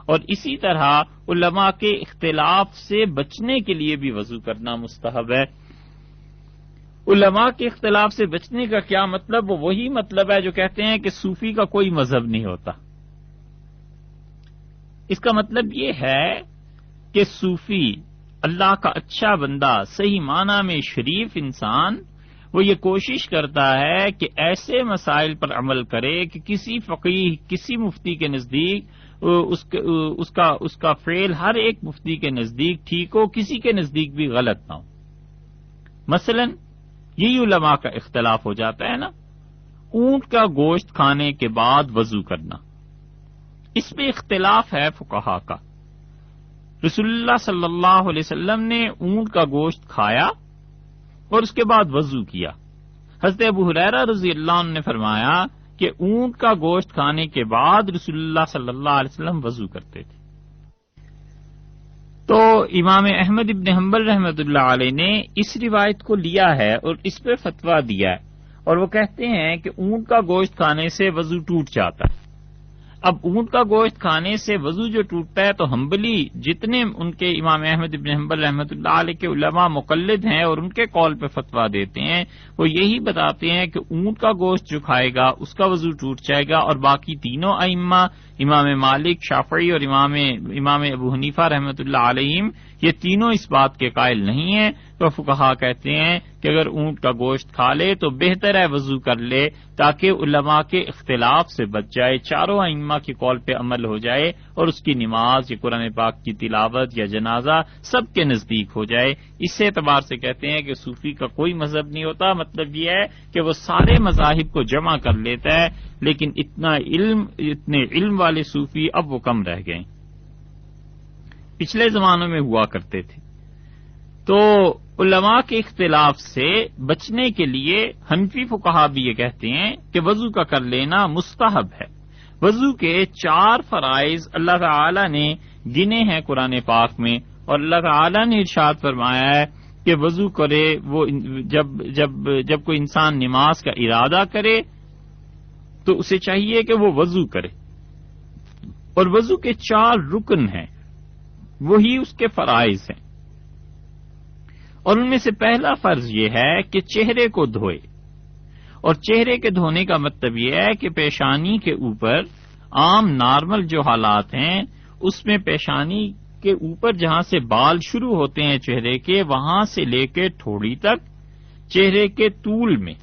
اور اسی طرح علماء کے اختلاف سے بچنے کے لیے بھی وضو کرنا مستحب ہے۔ علماء کے اختلاف سے بچنے کا کیا مطلب؟ وہ وہی مطلب ہے جو کہتے ہیں کہ صوفی کا کوئی مذہب نہیں ہوتا۔ اس کا مطلب یہ ہے کہ صوفی، اللہ کا اچھا بندہ، صحیح معنی میں شریف انسان، وہ یہ کوشش کرتا ہے کہ ایسے مسائل پر عمل کرے کہ کسی فقیہ، کسی مفتی کے نزدیک اس کا فعل ہر ایک مفتی کے نزدیک ٹھیک ہو، کسی کے نزدیک بھی غلط نہ ہو۔ مثلا یہی علماء کا اختلاف ہو جاتا ہے نا، اونٹ کا گوشت کھانے کے بعد وضو کرنا، اس پہ اختلاف ہے فقہا کا۔ رسول اللہ صلی اللہ علیہ وسلم نے اونٹ کا گوشت کھایا اور اس کے بعد وضو کیا۔ حضرت ابو ہریرہ رضی اللہ عنہ نے فرمایا کہ اونٹ کا گوشت کھانے کے بعد رسول اللہ صلی اللہ علیہ وسلم وضو کرتے تھے۔ تو امام احمد ابن حنبل رحمۃ اللہ علیہ نے اس روایت کو لیا ہے اور اس پہ فتویٰ دیا ہے، اور وہ کہتے ہیں کہ اونٹ کا گوشت کھانے سے وضو ٹوٹ جاتا ہے۔ اب اونٹ کا گوشت کھانے سے وضو جو ٹوٹتا ہے تو حنبلی جتنے ان کے امام احمد ابن حنبل رحمۃ اللہ علیہ کے علماء مقلد ہیں اور ان کے قول پہ فتویٰ دیتے ہیں، وہ یہی بتاتے ہیں کہ اونٹ کا گوشت جو کھائے گا اس کا وضو ٹوٹ جائے گا، اور باقی تینوں ائمہ، امام مالک، شافعی اور امام ابو حنیفہ رحمۃ اللہ علیہم، یہ تینوں اس بات کے قائل نہیں ہیں۔ تو فقہا کہتے ہیں کہ اگر اونٹ کا گوشت کھا لے تو بہتر ہے وضو کر لے تاکہ علماء کے اختلاف سے بچ جائے، چاروں ائمہ کے قول پہ عمل ہو جائے اور اس کی نماز یا قرآن پاک کی تلاوت یا جنازہ سب کے نزدیک ہو جائے۔ اس اعتبار سے کہتے ہیں کہ صوفی کا کوئی مذہب نہیں ہوتا، مطلب یہ ہے کہ وہ سارے مذاہب کو جمع کر لیتا ہے، لیکن اتنے علم والے صوفی اب وہ کم رہ گئے، پچھلے زمانوں میں ہوا کرتے تھے۔ تو علماء کے اختلاف سے بچنے کے لیے حنفی فقہا بھی یہ کہتے ہیں کہ وضو کا کر لینا مستحب ہے۔ وضو کے 4 فرائض اللہ تعالی نے گنے ہیں قرآن پاک میں، اور اللہ تعالی نے ارشاد فرمایا ہے کہ وضو کرے وہ جب کوئی انسان نماز کا ارادہ کرے تو اسے چاہیے کہ وہ وضو کرے، اور وضو کے 4 رکن ہیں، وہی اس کے فرائض ہیں، اور ان میں سے پہلا فرض یہ ہے کہ چہرے کو دھوئے، اور چہرے کے دھونے کا مطلب یہ ہے کہ پیشانی کے اوپر عام نارمل جو حالات ہیں اس میں پیشانی کے اوپر جہاں سے بال شروع ہوتے ہیں چہرے کے، وہاں سے لے کے ٹھوڑی تک چہرے کے طول میں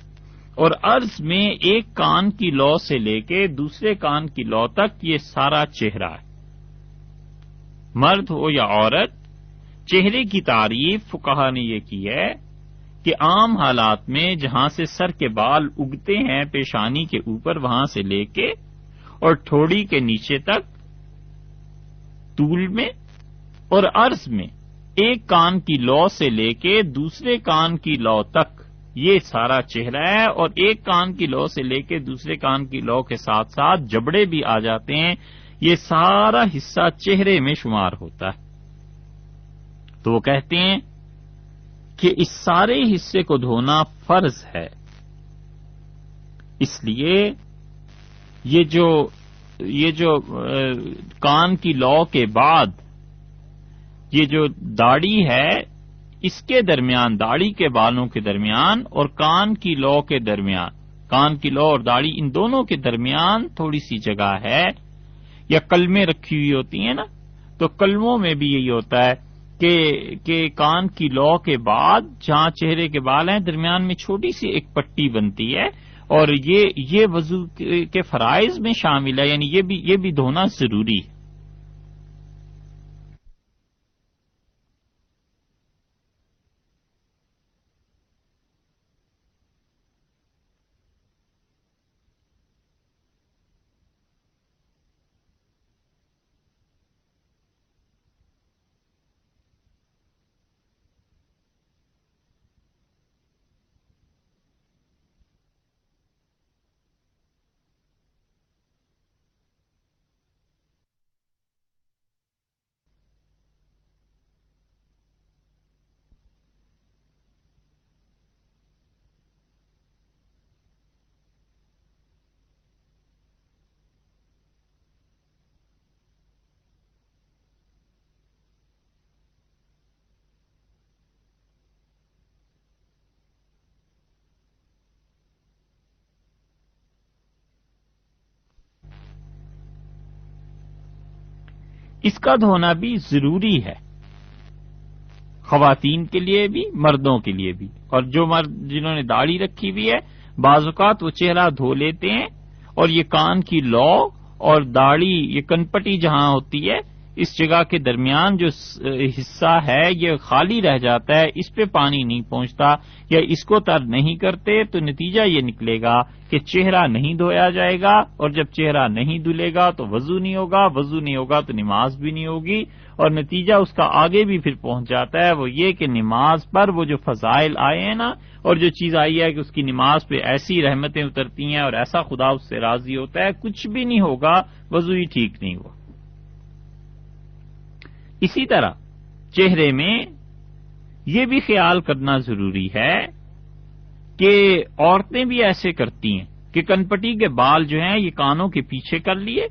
اور عرض میں ایک کان کی لو سے لے کے دوسرے کان کی لو تک یہ سارا چہرہ ہے، مرد ہو یا عورت۔ چہرے کی تعریف فقہا نے یہ کی ہے کہ عام حالات میں جہاں سے سر کے بال اگتے ہیں پیشانی کے اوپر، وہاں سے لے کے اور ٹھوڑی کے نیچے تک طول میں اور عرض میں ایک کان کی لو سے لے کے دوسرے کان کی لو تک یہ سارا چہرہ ہے، اور ایک کان کی لو سے لے کے دوسرے کان کی لو کے ساتھ ساتھ جبڑے بھی آ جاتے ہیں، یہ سارا حصہ چہرے میں شمار ہوتا ہے۔ تو وہ کہتے ہیں کہ اس سارے حصے کو دھونا فرض ہے، اس لیے یہ جو کان کی لو کے بعد یہ جو داڑھی ہے، اس کے درمیان، داڑھی کے بالوں کے درمیان اور کان کی لو کے درمیان، کان کی لو اور داڑھی ان دونوں کے درمیان تھوڑی سی جگہ ہے، یا کلمیں رکھی ہوئی ہوتی ہیں نا، تو کلموں میں بھی یہی ہوتا ہے کہ کان کی لو کے بعد جہاں چہرے کے بال ہیں درمیان میں چھوٹی سی ایک پٹی بنتی ہے، اور یہ وضو کے فرائض میں شامل ہے، یعنی یہ بھی دھونا ضروری ہے۔ اس کا دھونا بھی ضروری ہے، خواتین کے لیے بھی مردوں کے لیے بھی، اور جو مرد جنہوں نے داڑھی رکھی ہوئی ہے بعض اوقات وہ چہرہ دھو لیتے ہیں، اور یہ کان کی لو اور داڑھی، یہ کنپٹی جہاں ہوتی ہے اس جگہ کے درمیان جو حصہ ہے یہ خالی رہ جاتا ہے، اس پہ پانی نہیں پہنچتا یا اس کو تر نہیں کرتے، تو نتیجہ یہ نکلے گا کہ چہرہ نہیں دھویا جائے گا، اور جب چہرہ نہیں دھلے گا تو وضو نہیں ہوگا، وضو نہیں ہوگا تو نماز بھی نہیں ہوگی، اور نتیجہ اس کا آگے بھی پھر پہنچ جاتا ہے، وہ یہ کہ نماز پر وہ جو فضائل آئے ہیں نا، اور جو چیز آئی ہے کہ اس کی نماز پہ ایسی رحمتیں اترتی ہیں اور ایسا خدا اس سے راضی ہوتا ہے، کچھ بھی نہیں ہوگا، وضو ہی ٹھیک نہیں ہوا۔ اسی طرح چہرے میں یہ بھی خیال کرنا ضروری ہے کہ عورتیں بھی ایسے کرتی ہیں کہ کنپٹی کے بال جو ہیں یہ کانوں کے پیچھے کر لیے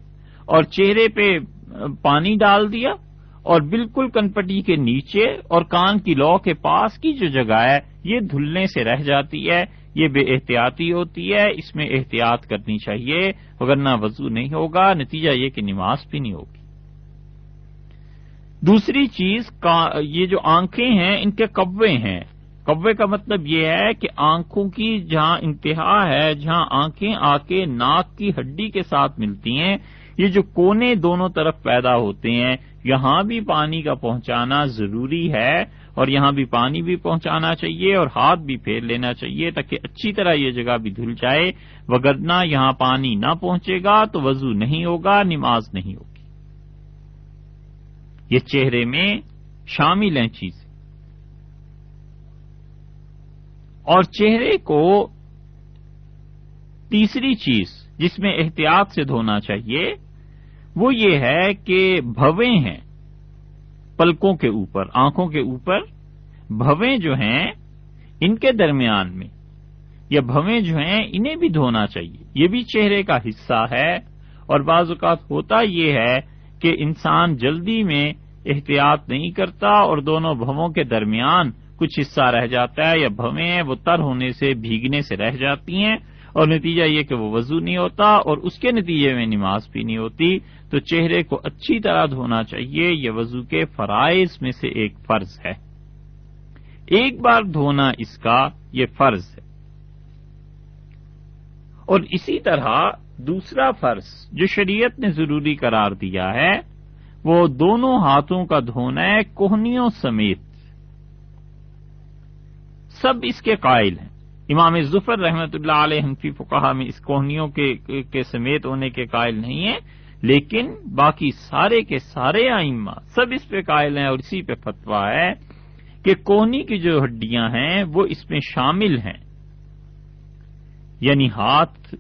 اور چہرے پہ پانی ڈال دیا، اور بالکل کنپٹی کے نیچے اور کان کی لو کے پاس کی جو جگہ ہے یہ دھلنے سے رہ جاتی ہے، یہ بے احتیاطی ہوتی ہے، اس میں احتیاط کرنی چاہیے، وگرنہ وضو نہیں ہوگا، نتیجہ یہ کہ نماز بھی نہیں ہوگی۔ دوسری چیز، یہ جو آنکھیں ہیں ان کے کوے ہیں، کوے کا مطلب یہ ہے کہ آنکھوں کی جہاں انتہا ہے، جہاں آنکھیں آ کے ناک کی ہڈی کے ساتھ ملتی ہیں، یہ جو کونے دونوں طرف پیدا ہوتے ہیں، یہاں بھی پانی کا پہنچانا ضروری ہے، اور یہاں بھی پانی بھی پہنچانا چاہیے اور ہاتھ بھی پھیر لینا چاہیے تاکہ اچھی طرح یہ جگہ بھی دھل جائے، وگرنہ یہاں پانی نہ پہنچے گا تو وضو نہیں ہوگا، نماز نہیں ہوگی۔ یہ چہرے میں شامل ہیں چیزیں۔ اور چہرے کو تیسری چیز جس میں احتیاط سے دھونا چاہیے وہ یہ ہے کہ بھویں ہیں پلکوں کے اوپر، آنکھوں کے اوپر بھویں جو ہیں ان کے درمیان میں، یا بھویں جو ہیں انہیں بھی دھونا چاہیے، یہ بھی چہرے کا حصہ ہے۔ اور بعض اوقات ہوتا یہ ہے کہ انسان جلدی میں احتیاط نہیں کرتا اور دونوں بھووں کے درمیان کچھ حصہ رہ جاتا ہے، یا بھویں ہیں وہ تر ہونے سے، بھیگنے سے رہ جاتی ہیں، اور نتیجہ یہ کہ وہ وضو نہیں ہوتا اور اس کے نتیجے میں نماز بھی نہیں ہوتی۔ تو چہرے کو اچھی طرح دھونا چاہیے، یہ وضو کے فرائض میں سے ایک فرض ہے، ایک بار دھونا اس کا یہ فرض ہے۔ اور اسی طرح دوسرا فرض جو شریعت نے ضروری قرار دیا ہے وہ دونوں ہاتھوں کا دھونا ہے، کوہنیوں سمیت۔ سب اس کے قائل ہیں، امام ظفر رحمۃ اللہ علیہ حنفی فقہا میں اس کوہنیوں کے سمیت ہونے کے قائل نہیں ہیں، لیکن باقی سارے کے سارے ائمہ سب اس پہ قائل ہیں اور اسی پہ فتویٰ ہے کہ کونی کی جو ہڈیاں ہیں وہ اس میں شامل ہیں، یعنی ہاتھ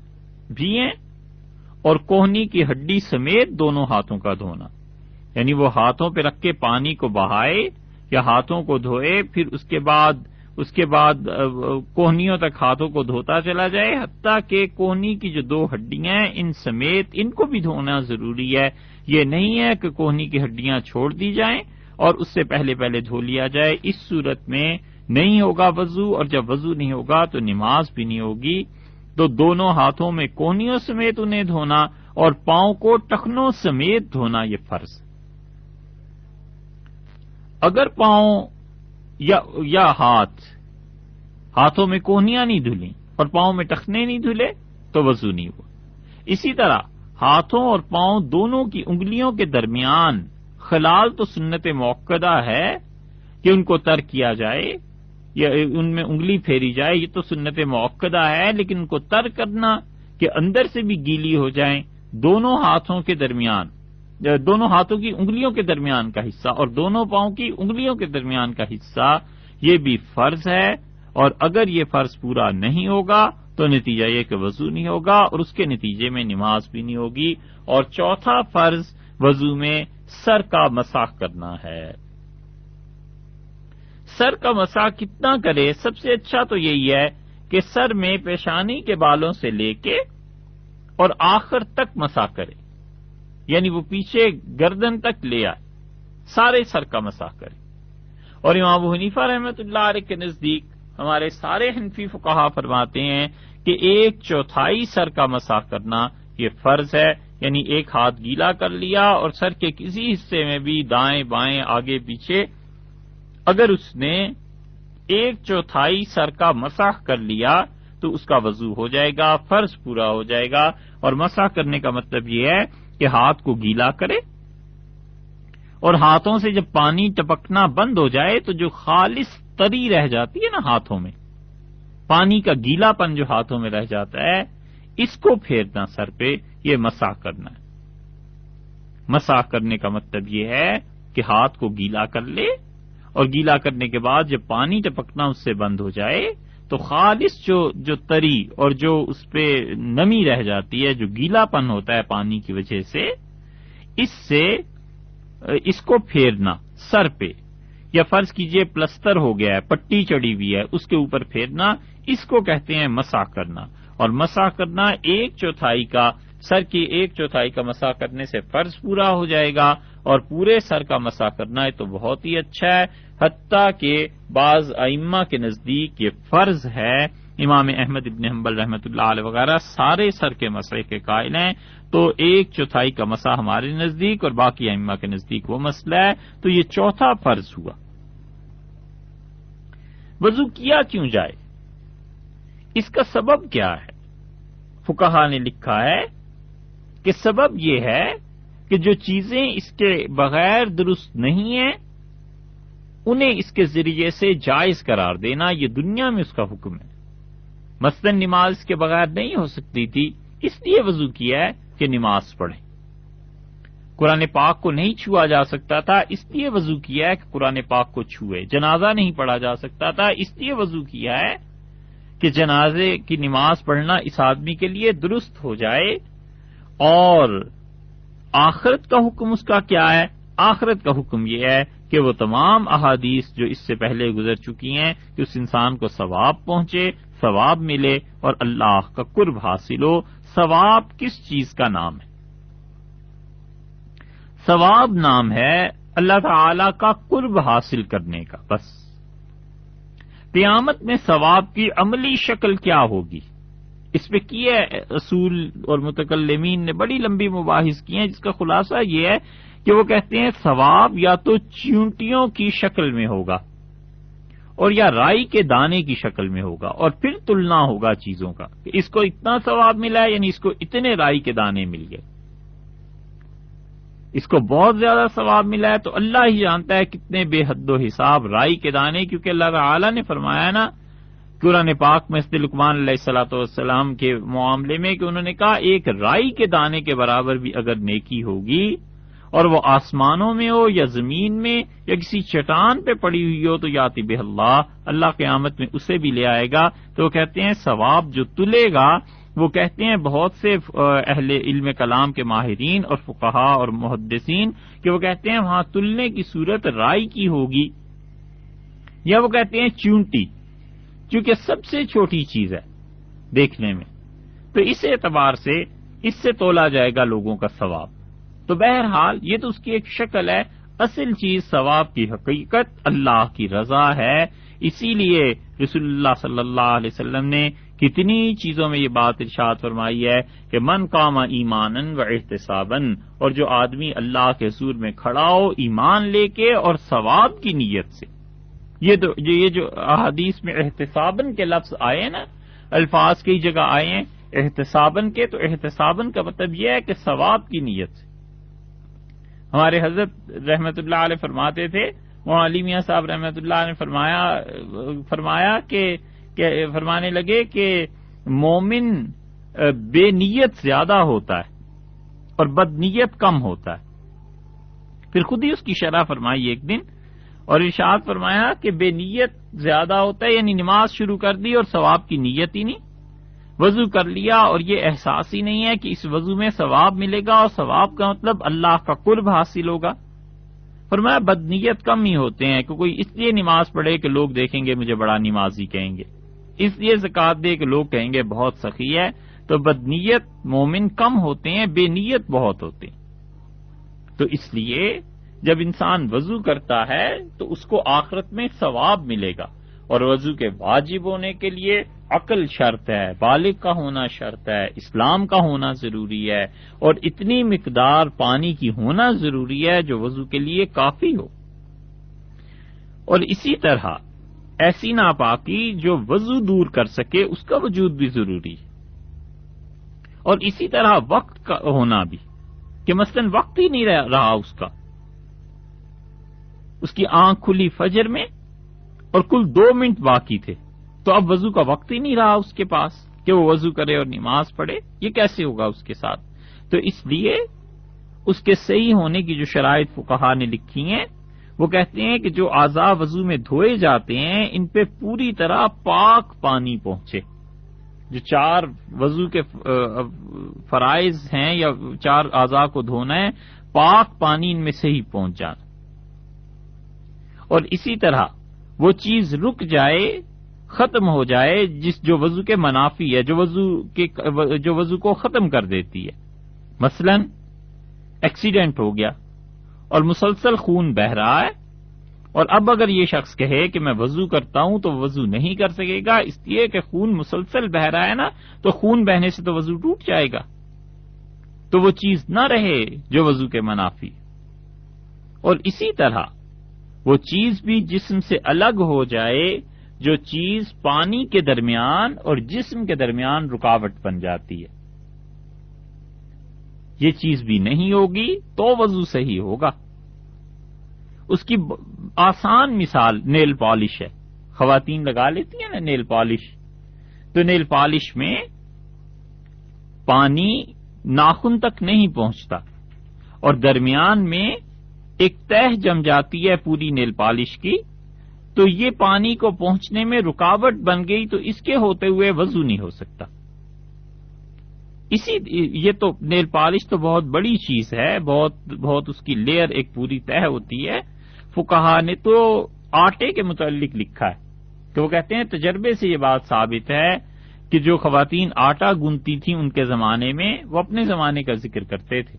بھی ہیں اور کوہنی کی ہڈی سمیت دونوں ہاتھوں کا دھونا، یعنی وہ ہاتھوں پہ رکھ کے پانی کو بہائے یا ہاتھوں کو دھوئے، پھر اس کے بعد کوہنیوں تک ہاتھوں کو دھوتا چلا جائے، حتیٰ کہ کوہنی کی جو دو ہڈیاں ہیں ان سمیت ان کو بھی دھونا ضروری ہے۔ یہ نہیں ہے کہ کوہنی کی ہڈیاں چھوڑ دی جائیں اور اس سے پہلے دھو لیا جائے، اس صورت میں نہیں ہوگا وضو، اور جب وضو نہیں ہوگا تو نماز بھی نہیں ہوگی۔ تو دونوں ہاتھوں میں کونیوں سمیت انہیں دھونا اور پاؤں کو ٹخنوں سمیت دھونا یہ فرض۔ اگر پاؤں یا ہاتھوں میں کونیاں نہیں دھلیں اور پاؤں میں ٹخنے نہیں دھلے تو وضو نہیں ہوا۔ اسی طرح ہاتھوں اور پاؤں دونوں کی انگلیوں کے درمیان خلال تو سنت موقدہ ہے کہ ان کو ترک کیا جائے یا ان میں انگلی پھیری جائے، یہ تو سنت موقدہ ہے، لیکن ان کو ترک کرنا کہ اندر سے بھی گیلی ہو جائیں، دونوں ہاتھوں کی انگلیوں کے درمیان کا حصہ اور دونوں پاؤں کی انگلیوں کے درمیان کا حصہ، یہ بھی فرض ہے، اور اگر یہ فرض پورا نہیں ہوگا تو نتیجہ یہ کہ وضو نہیں ہوگا اور اس کے نتیجے میں نماز بھی نہیں ہوگی۔ اور چوتھا فرض وضو میں سر کا مسح کرنا ہے۔ سر کا مسح کتنا کرے؟ سب سے اچھا تو یہی ہے کہ سر میں پیشانی کے بالوں سے لے کے اور آخر تک مسح کرے، یعنی وہ پیچھے گردن تک لے آئے، سارے سر کا مسح کرے۔ اور امام ابو حنیفہ رحمۃ اللہ علیہ کے نزدیک ہمارے سارے حنفی فقہا فرماتے ہیں کہ 1/4 سر کا مسح کرنا یہ فرض ہے، یعنی ایک ہاتھ گیلا کر لیا اور سر کے کسی حصے میں بھی دائیں بائیں آگے پیچھے اگر اس نے 1/4 سر کا مسح کر لیا تو اس کا وضو ہو جائے گا، فرض پورا ہو جائے گا۔ اور مسح کرنے کا مطلب یہ ہے کہ ہاتھ کو گیلا کرے اور ہاتھوں سے جب پانی ٹپکنا بند ہو جائے تو جو خالص تری رہ جاتی ہے نا ہاتھوں میں، پانی کا گیلا پن جو ہاتھوں میں رہ جاتا ہے، اس کو پھیرنا سر پہ، یہ مسح کرنا ہے۔ مسح کرنے کا مطلب یہ ہے کہ ہاتھ کو گیلا کر لے اور گیلا کرنے کے بعد جب پانی ٹپکنا اس سے بند ہو جائے تو خالص جو تری اور جو اس پہ نمی رہ جاتی ہے، جو گیلا پن ہوتا ہے پانی کی وجہ سے، اس کو پھیرنا سر پہ، یا فرض کیجئے پلستر ہو گیا ہے، پٹی چڑھی ہوئی ہے، اس کے اوپر پھیرنا، اس کو کہتے ہیں مسح کرنا۔ اور مسح کرنا 1/4 کا، سر کی 1/4 کا مسح کرنے سے فرض پورا ہو جائے گا، اور پورے سر کا مسح کرنا ہے تو بہت ہی اچھا ہے، حتیٰ کہ بعض ائمہ کے نزدیک یہ فرض ہے۔ امام احمد ابن حنبل رحمۃ اللہ علیہ وغیرہ سارے سر کے مسح کے قائل ہیں، تو 1/4 کا مسح ہمارے نزدیک اور باقی ائمہ کے نزدیک وہ مسئلہ ہے، تو یہ چوتھا فرض ہوا۔ وضو کیا کیوں جائے؟ اس کا سبب کیا ہے؟ فقہا نے لکھا ہے کہ سبب یہ ہے کہ جو چیزیں اس کے بغیر درست نہیں ہیں انہیں اس کے ذریعے سے جائز قرار دینا، یہ دنیا میں اس کا حکم ہے۔ مثلا نماز اس کے بغیر نہیں ہو سکتی تھی، اس لیے وضو کیا ہے کہ نماز پڑھیں۔ قرآن پاک کو نہیں چھوا جا سکتا تھا، اس لیے وضو کیا ہے کہ قرآن پاک کو چھوئے۔ جنازہ نہیں پڑھا جا سکتا تھا، اس لیے وضو کیا ہے کہ جنازے کی نماز پڑھنا اس آدمی کے لیے درست ہو جائے۔ اور آخرت کا حکم اس کا کیا ہے؟ آخرت کا حکم یہ ہے کہ وہ تمام احادیث جو اس سے پہلے گزر چکی ہیں کہ اس انسان کو ثواب پہنچے، ثواب ملے اور اللہ کا قرب حاصل ہو۔ ثواب کس چیز کا نام ہے؟ ثواب نام ہے اللہ تعالی کا قرب حاصل کرنے کا۔ بس قیامت میں ثواب کی عملی شکل کیا ہوگی، اس پہ کیا اصول اور متکلمین نے بڑی لمبی مباحث کی ہیں، جس کا خلاصہ یہ ہے کہ وہ کہتے ہیں ثواب یا تو چیونٹیوں کی شکل میں ہوگا اور یا رائی کے دانے کی شکل میں ہوگا، اور پھر تلنا ہوگا چیزوں کا کہ اس کو اتنا ثواب ملا ہے، یعنی اس کو اتنے رائی کے دانے مل گئے، اس کو بہت زیادہ ثواب ملا ہے تو اللہ ہی جانتا ہے کتنے بے حد و حساب رائی کے دانے، کیونکہ اللہ تعالی نے فرمایا نا قرآن پاک میں لقمان علیہ الصلوۃ والسلام کے معاملے میں کہ انہوں نے کہا ایک رائی کے دانے کے برابر بھی اگر نیکی ہوگی اور وہ آسمانوں میں ہو یا زمین میں یا کسی چٹان پہ پڑی ہوئی ہو تو یاتی بہ اللہ قیامت میں اسے بھی لے آئے گا. تو وہ کہتے ہیں ثواب جو تلے گا، وہ کہتے ہیں بہت سے اہل علم کلام کے ماہرین اور فقہاء اور محدثین کہ وہ کہتے ہیں وہاں تلنے کی صورت رائی کی ہوگی، یا وہ کہتے ہیں چونٹی، چونکہ سب سے چھوٹی چیز ہے دیکھنے میں، تو اس اعتبار سے اس سے تولا جائے گا لوگوں کا ثواب. تو بہرحال یہ تو اس کی ایک شکل ہے، اصل چیز ثواب کی حقیقت اللہ کی رضا ہے. اسی لیے رسول اللہ صلی اللہ علیہ وسلم نے کتنی چیزوں میں یہ بات ارشاد فرمائی ہے کہ من قام ایمانا و احتسابا، اور جو آدمی اللہ کے حضور میں کھڑا ہو ایمان لے کے اور ثواب کی نیت سے. یہ جو احادیث میں احتساباً کے لفظ آئے ہیں نا، الفاظ کئی جگہ آئے ہیں احتساباً کے، تو احتساباً کا مطلب یہ ہے کہ ثواب کی نیت سے. ہمارے حضرت رحمت اللہ علیہ فرماتے تھے، وہاں علی میاں صاحب رحمت اللہ نے فرمایا کہ فرمانے لگے کہ مومن بے نیت زیادہ ہوتا ہے اور بد نیت کم ہوتا ہے. پھر خود ہی اس کی شرح فرمائی ایک دن اور ارشاد فرمایا کہ بے نیت زیادہ ہوتا ہے، یعنی نماز شروع کر دی اور ثواب کی نیت ہی نہیں، وضو کر لیا اور یہ احساس ہی نہیں ہے کہ اس وضو میں ثواب ملے گا، اور ثواب کا مطلب اللہ کا قرب حاصل ہوگا. فرمایا بد نیت کم ہی ہوتے ہیں کہ کوئی اس لیے نماز پڑھے کہ لوگ دیکھیں گے مجھے بڑا نمازی کہیں گے، اس لیے زکوٰۃ دے کہ لوگ کہیں گے بہت سخی ہے. تو بد نیت مومن کم ہوتے ہیں، بے نیت بہت ہوتے ہیں. تو اس لیے جب انسان وضو کرتا ہے تو اس کو آخرت میں ثواب ملے گا، اور وضو کے واجب ہونے کے لیے عقل شرط ہے، بالغ کا ہونا شرط ہے، اسلام کا ہونا ضروری ہے، اور اتنی مقدار پانی کی ہونا ضروری ہے جو وضو کے لیے کافی ہو. اور اسی طرح ایسی ناپاکی جو وضو دور کر سکے اس کا وجود بھی ضروری ہے. اور اسی طرح وقت کا ہونا بھی، کہ مثلا وقت ہی نہیں رہا اس کی آنکھ کھلی فجر میں اور کل 2 منٹ باقی تھے، تو اب وضو کا وقت ہی نہیں رہا اس کے پاس کہ وہ وضو کرے اور نماز پڑھے. یہ کیسے ہوگا اس کے ساتھ؟ تو اس لیے اس کے صحیح ہونے کی جو شرائط فقہا نے لکھی ہیں وہ کہتے ہیں کہ جو اعضاء وضو میں دھوئے جاتے ہیں ان پہ پوری طرح پاک پانی پہنچے. جو 4 وضو کے فرائض ہیں یا 4 اعضاء کو دھونا ہے، پاک پانی ان میں سے ہی پہنچ جانا. اور اسی طرح وہ چیز رک جائے، ختم ہو جائے جو وضو کے منافی ہے، جو وضو کو ختم کر دیتی ہے. مثلا ایکسیڈنٹ ہو گیا اور مسلسل خون بہ رہا ہے، اور اب اگر یہ شخص کہے کہ میں وضو کرتا ہوں تو وضو نہیں کر سکے گا، اس لیے کہ خون مسلسل بہ رہا ہے نا، تو خون بہنے سے تو وضو ٹوٹ جائے گا، تو وہ چیز نہ رہے جو وضو کے منافی. اور اسی طرح وہ چیز بھی جسم سے الگ ہو جائے جو چیز پانی کے درمیان اور جسم کے درمیان رکاوٹ بن جاتی ہے، یہ چیز بھی نہیں ہوگی تو وضو صحیح ہوگا. اس کی آسان مثال نیل پالش ہے. خواتین لگا لیتی ہیں نا نیل پالش، تو نیل پالش میں پانی ناخن تک نہیں پہنچتا اور درمیان میں ایک تہ جم جاتی ہے پوری نیل پالش کی، تو یہ پانی کو پہنچنے میں رکاوٹ بن گئی، تو اس کے ہوتے ہوئے وضو نہیں ہو سکتا. یہ تو نیل پالش تو بہت بڑی چیز ہے، بہت اس کی لیئر ایک پوری تہ ہوتی ہے. فقہا نے تو آٹے کے متعلق لکھا ہے کہ وہ کہتے ہیں تجربے سے یہ بات ثابت ہے کہ جو خواتین آٹا گنتی تھیں ان کے زمانے میں، وہ اپنے زمانے کا ذکر کرتے تھے،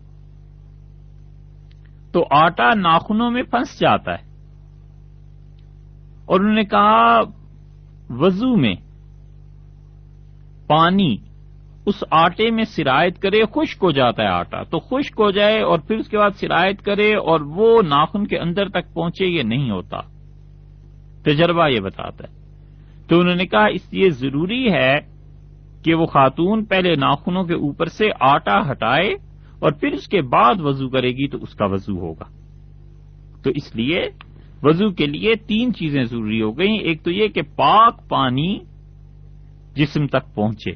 تو آٹا ناخنوں میں پھنس جاتا ہے، اور انہوں نے کہا وضو میں پانی اس آٹے میں سرایت کرے، خشک ہو جاتا ہے آٹا، تو خشک ہو جائے اور پھر اس کے بعد سرایت کرے اور وہ ناخن کے اندر تک پہنچے، یہ نہیں ہوتا. تجربہ یہ بتاتا ہے. تو انہوں نے کہا اس لیے ضروری ہے کہ وہ خاتون پہلے ناخنوں کے اوپر سے آٹا ہٹائے اور پھر اس کے بعد وضو کرے گی تو اس کا وضو ہوگا. تو اس لیے وضو کے لیے 3 چیزیں ضروری ہو گئیں. ایک تو یہ کہ پاک پانی جسم تک پہنچے،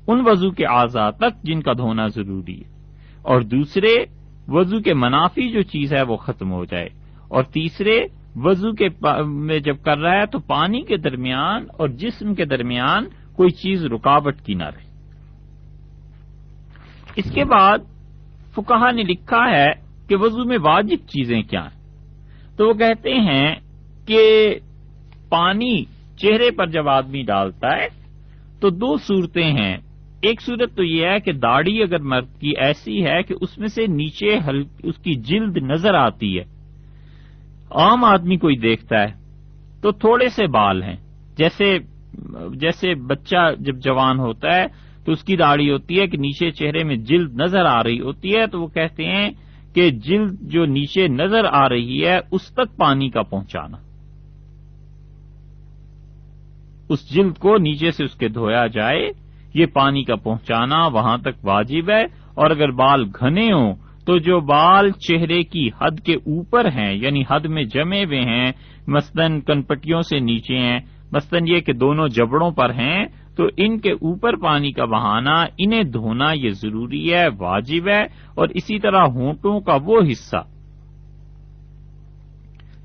ان وضو کے اعضاء تک جن کا دھونا ضروری ہے، اور دوسرے وضو کے منافی جو چیز ہے وہ ختم ہو جائے، اور تیسرے وضو کے میں جب کر رہا ہے تو پانی کے درمیان اور جسم کے درمیان کوئی چیز رکاوٹ کی نہ رہے۔ اس کے بعد فقہا نے لکھا ہے کہ وضو میں واجب چیزیں کیا ہیں، تو وہ کہتے ہیں کہ پانی چہرے پر جب آدمی ڈالتا ہے تو دو صورتیں ہیں۔ ایک صورت تو یہ ہے کہ داڑھی اگر مرد کی ایسی ہے کہ اس میں سے نیچے اس کی جلد نظر آتی ہے، عام آدمی کوئی دیکھتا ہے تو تھوڑے سے بال ہیں، جیسے بچہ جب جوان ہوتا ہے تو اس کی داڑھی ہوتی ہے کہ نیچے چہرے میں جلد نظر آ رہی ہوتی ہے، تو وہ کہتے ہیں کہ جلد جو نیچے نظر آ رہی ہے اس تک پانی کا پہنچانا، اس جلد کو نیچے سے اس کے دھویا جائے، یہ پانی کا پہنچانا وہاں تک واجب ہے۔ اور اگر بال گھنے ہوں تو جو بال چہرے کی حد کے اوپر ہیں، یعنی حد میں جمے ہوئے ہیں، مثلاً کنپٹیوں سے نیچے ہیں، مثلاً یہ کہ دونوں جبڑوں پر ہیں، تو ان کے اوپر پانی کا بہانا، انہیں دھونا یہ ضروری ہے، واجب ہے۔ اور اسی طرح ہونٹوں کا وہ حصہ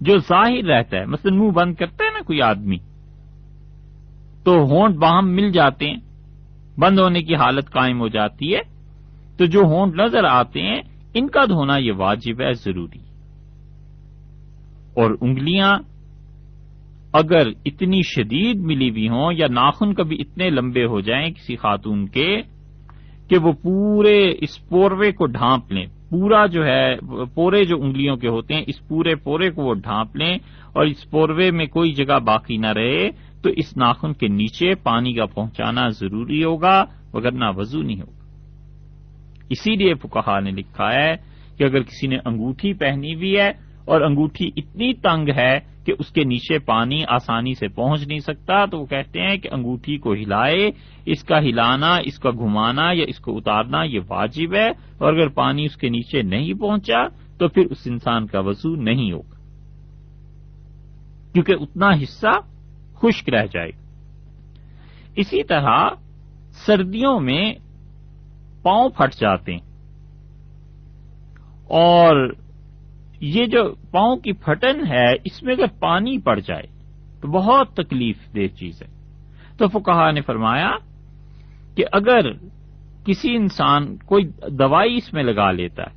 جو ظاہر رہتا ہے، مثلاً منہ بند کرتا ہے نا کوئی آدمی تو ہونٹ باہم مل جاتے ہیں، بند ہونے کی حالت قائم ہو جاتی ہے، تو جو ہونٹ نظر آتے ہیں ان کا دھونا یہ واجب ہے، ضروری۔ اور انگلیاں اگر اتنی شدید ملی ہوئی ہوں یا ناخن کبھی اتنے لمبے ہو جائیں کسی خاتون کے کہ وہ پورے اس پوروے کو ڈھانپ لیں، پورا جو ہے پورے جو انگلیوں کے ہوتے ہیں اس پورے پورے کو وہ ڈھانپ لیں اور اس پوروے میں کوئی جگہ باقی نہ رہے، تو اس ناخن کے نیچے پانی کا پہنچانا ضروری ہوگا، وگرنہ وضو نہیں ہوگا۔ اسی لیے فقہا نے لکھا ہے کہ اگر کسی نے انگوٹھی پہنی ہوئی ہے اور انگوٹھی اتنی تنگ ہے کہ اس کے نیچے پانی آسانی سے پہنچ نہیں سکتا، تو وہ کہتے ہیں کہ انگوٹھی کو ہلائے، اس کا ہلانا، اس کا گھمانا یا اس کو اتارنا یہ واجب ہے، اور اگر پانی اس کے نیچے نہیں پہنچا تو پھر اس انسان کا وضو نہیں ہوگا، کیونکہ اتنا حصہ خشک رہ جائے گا۔ اسی طرح سردیوں میں پاؤں پھٹ جاتے ہیں، اور یہ جو پاؤں کی پھٹن ہے اس میں اگر پانی پڑ جائے تو بہت تکلیف دہ چیز ہے۔ تو فقہا نے فرمایا کہ اگر کسی انسان کوئی دوائی اس میں لگا لیتا ہے،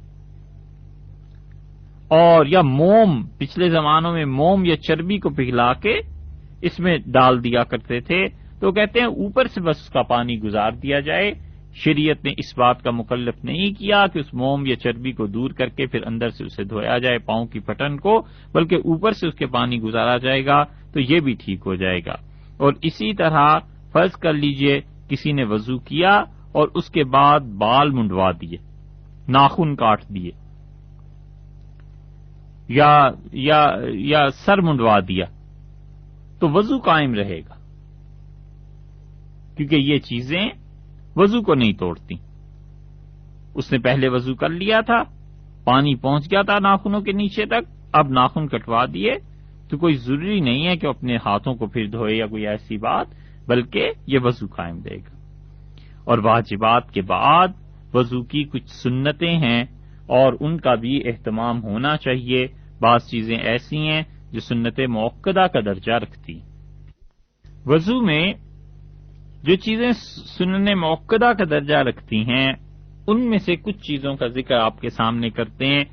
اور یا موم، پچھلے زمانوں میں موم یا چربی کو پگھلا کے اس میں ڈال دیا کرتے تھے، تو کہتے ہیں اوپر سے بس اس کا پانی گزار دیا جائے۔ شریعت نے اس بات کا مکلف نہیں کیا کہ اس موم یا چربی کو دور کر کے پھر اندر سے اسے دھویا جائے پاؤں کی پھٹن کو، بلکہ اوپر سے اس کے پانی گزارا جائے گا تو یہ بھی ٹھیک ہو جائے گا۔ اور اسی طرح فرض کر لیجئے کسی نے وضو کیا اور اس کے بعد بال منڈوا دیے، ناخن کاٹ دیے یا سر منڈوا دیا، تو وضو قائم رہے گا، کیونکہ یہ چیزیں وضو کو نہیں توڑتی۔ اس نے پہلے وضو کر لیا تھا، پانی پہنچ گیا تھا ناخنوں کے نیچے تک، اب ناخن کٹوا دیے تو کوئی ضروری نہیں ہے کہ اپنے ہاتھوں کو پھر دھوئے یا کوئی ایسی بات، بلکہ یہ وضو قائم رہے گا۔ اور واجبات کے بعد وضو کی کچھ سنتیں ہیں اور ان کا بھی اہتمام ہونا چاہیے۔ بعض چیزیں ایسی ہیں جو سنت موقدہ کا درجہ رکھتی۔ وضو میں جو چیزیں سنن موقدہ کا درجہ رکھتی ہیں ان میں سے کچھ چیزوں کا ذکر آپ کے سامنے کرتے ہیں۔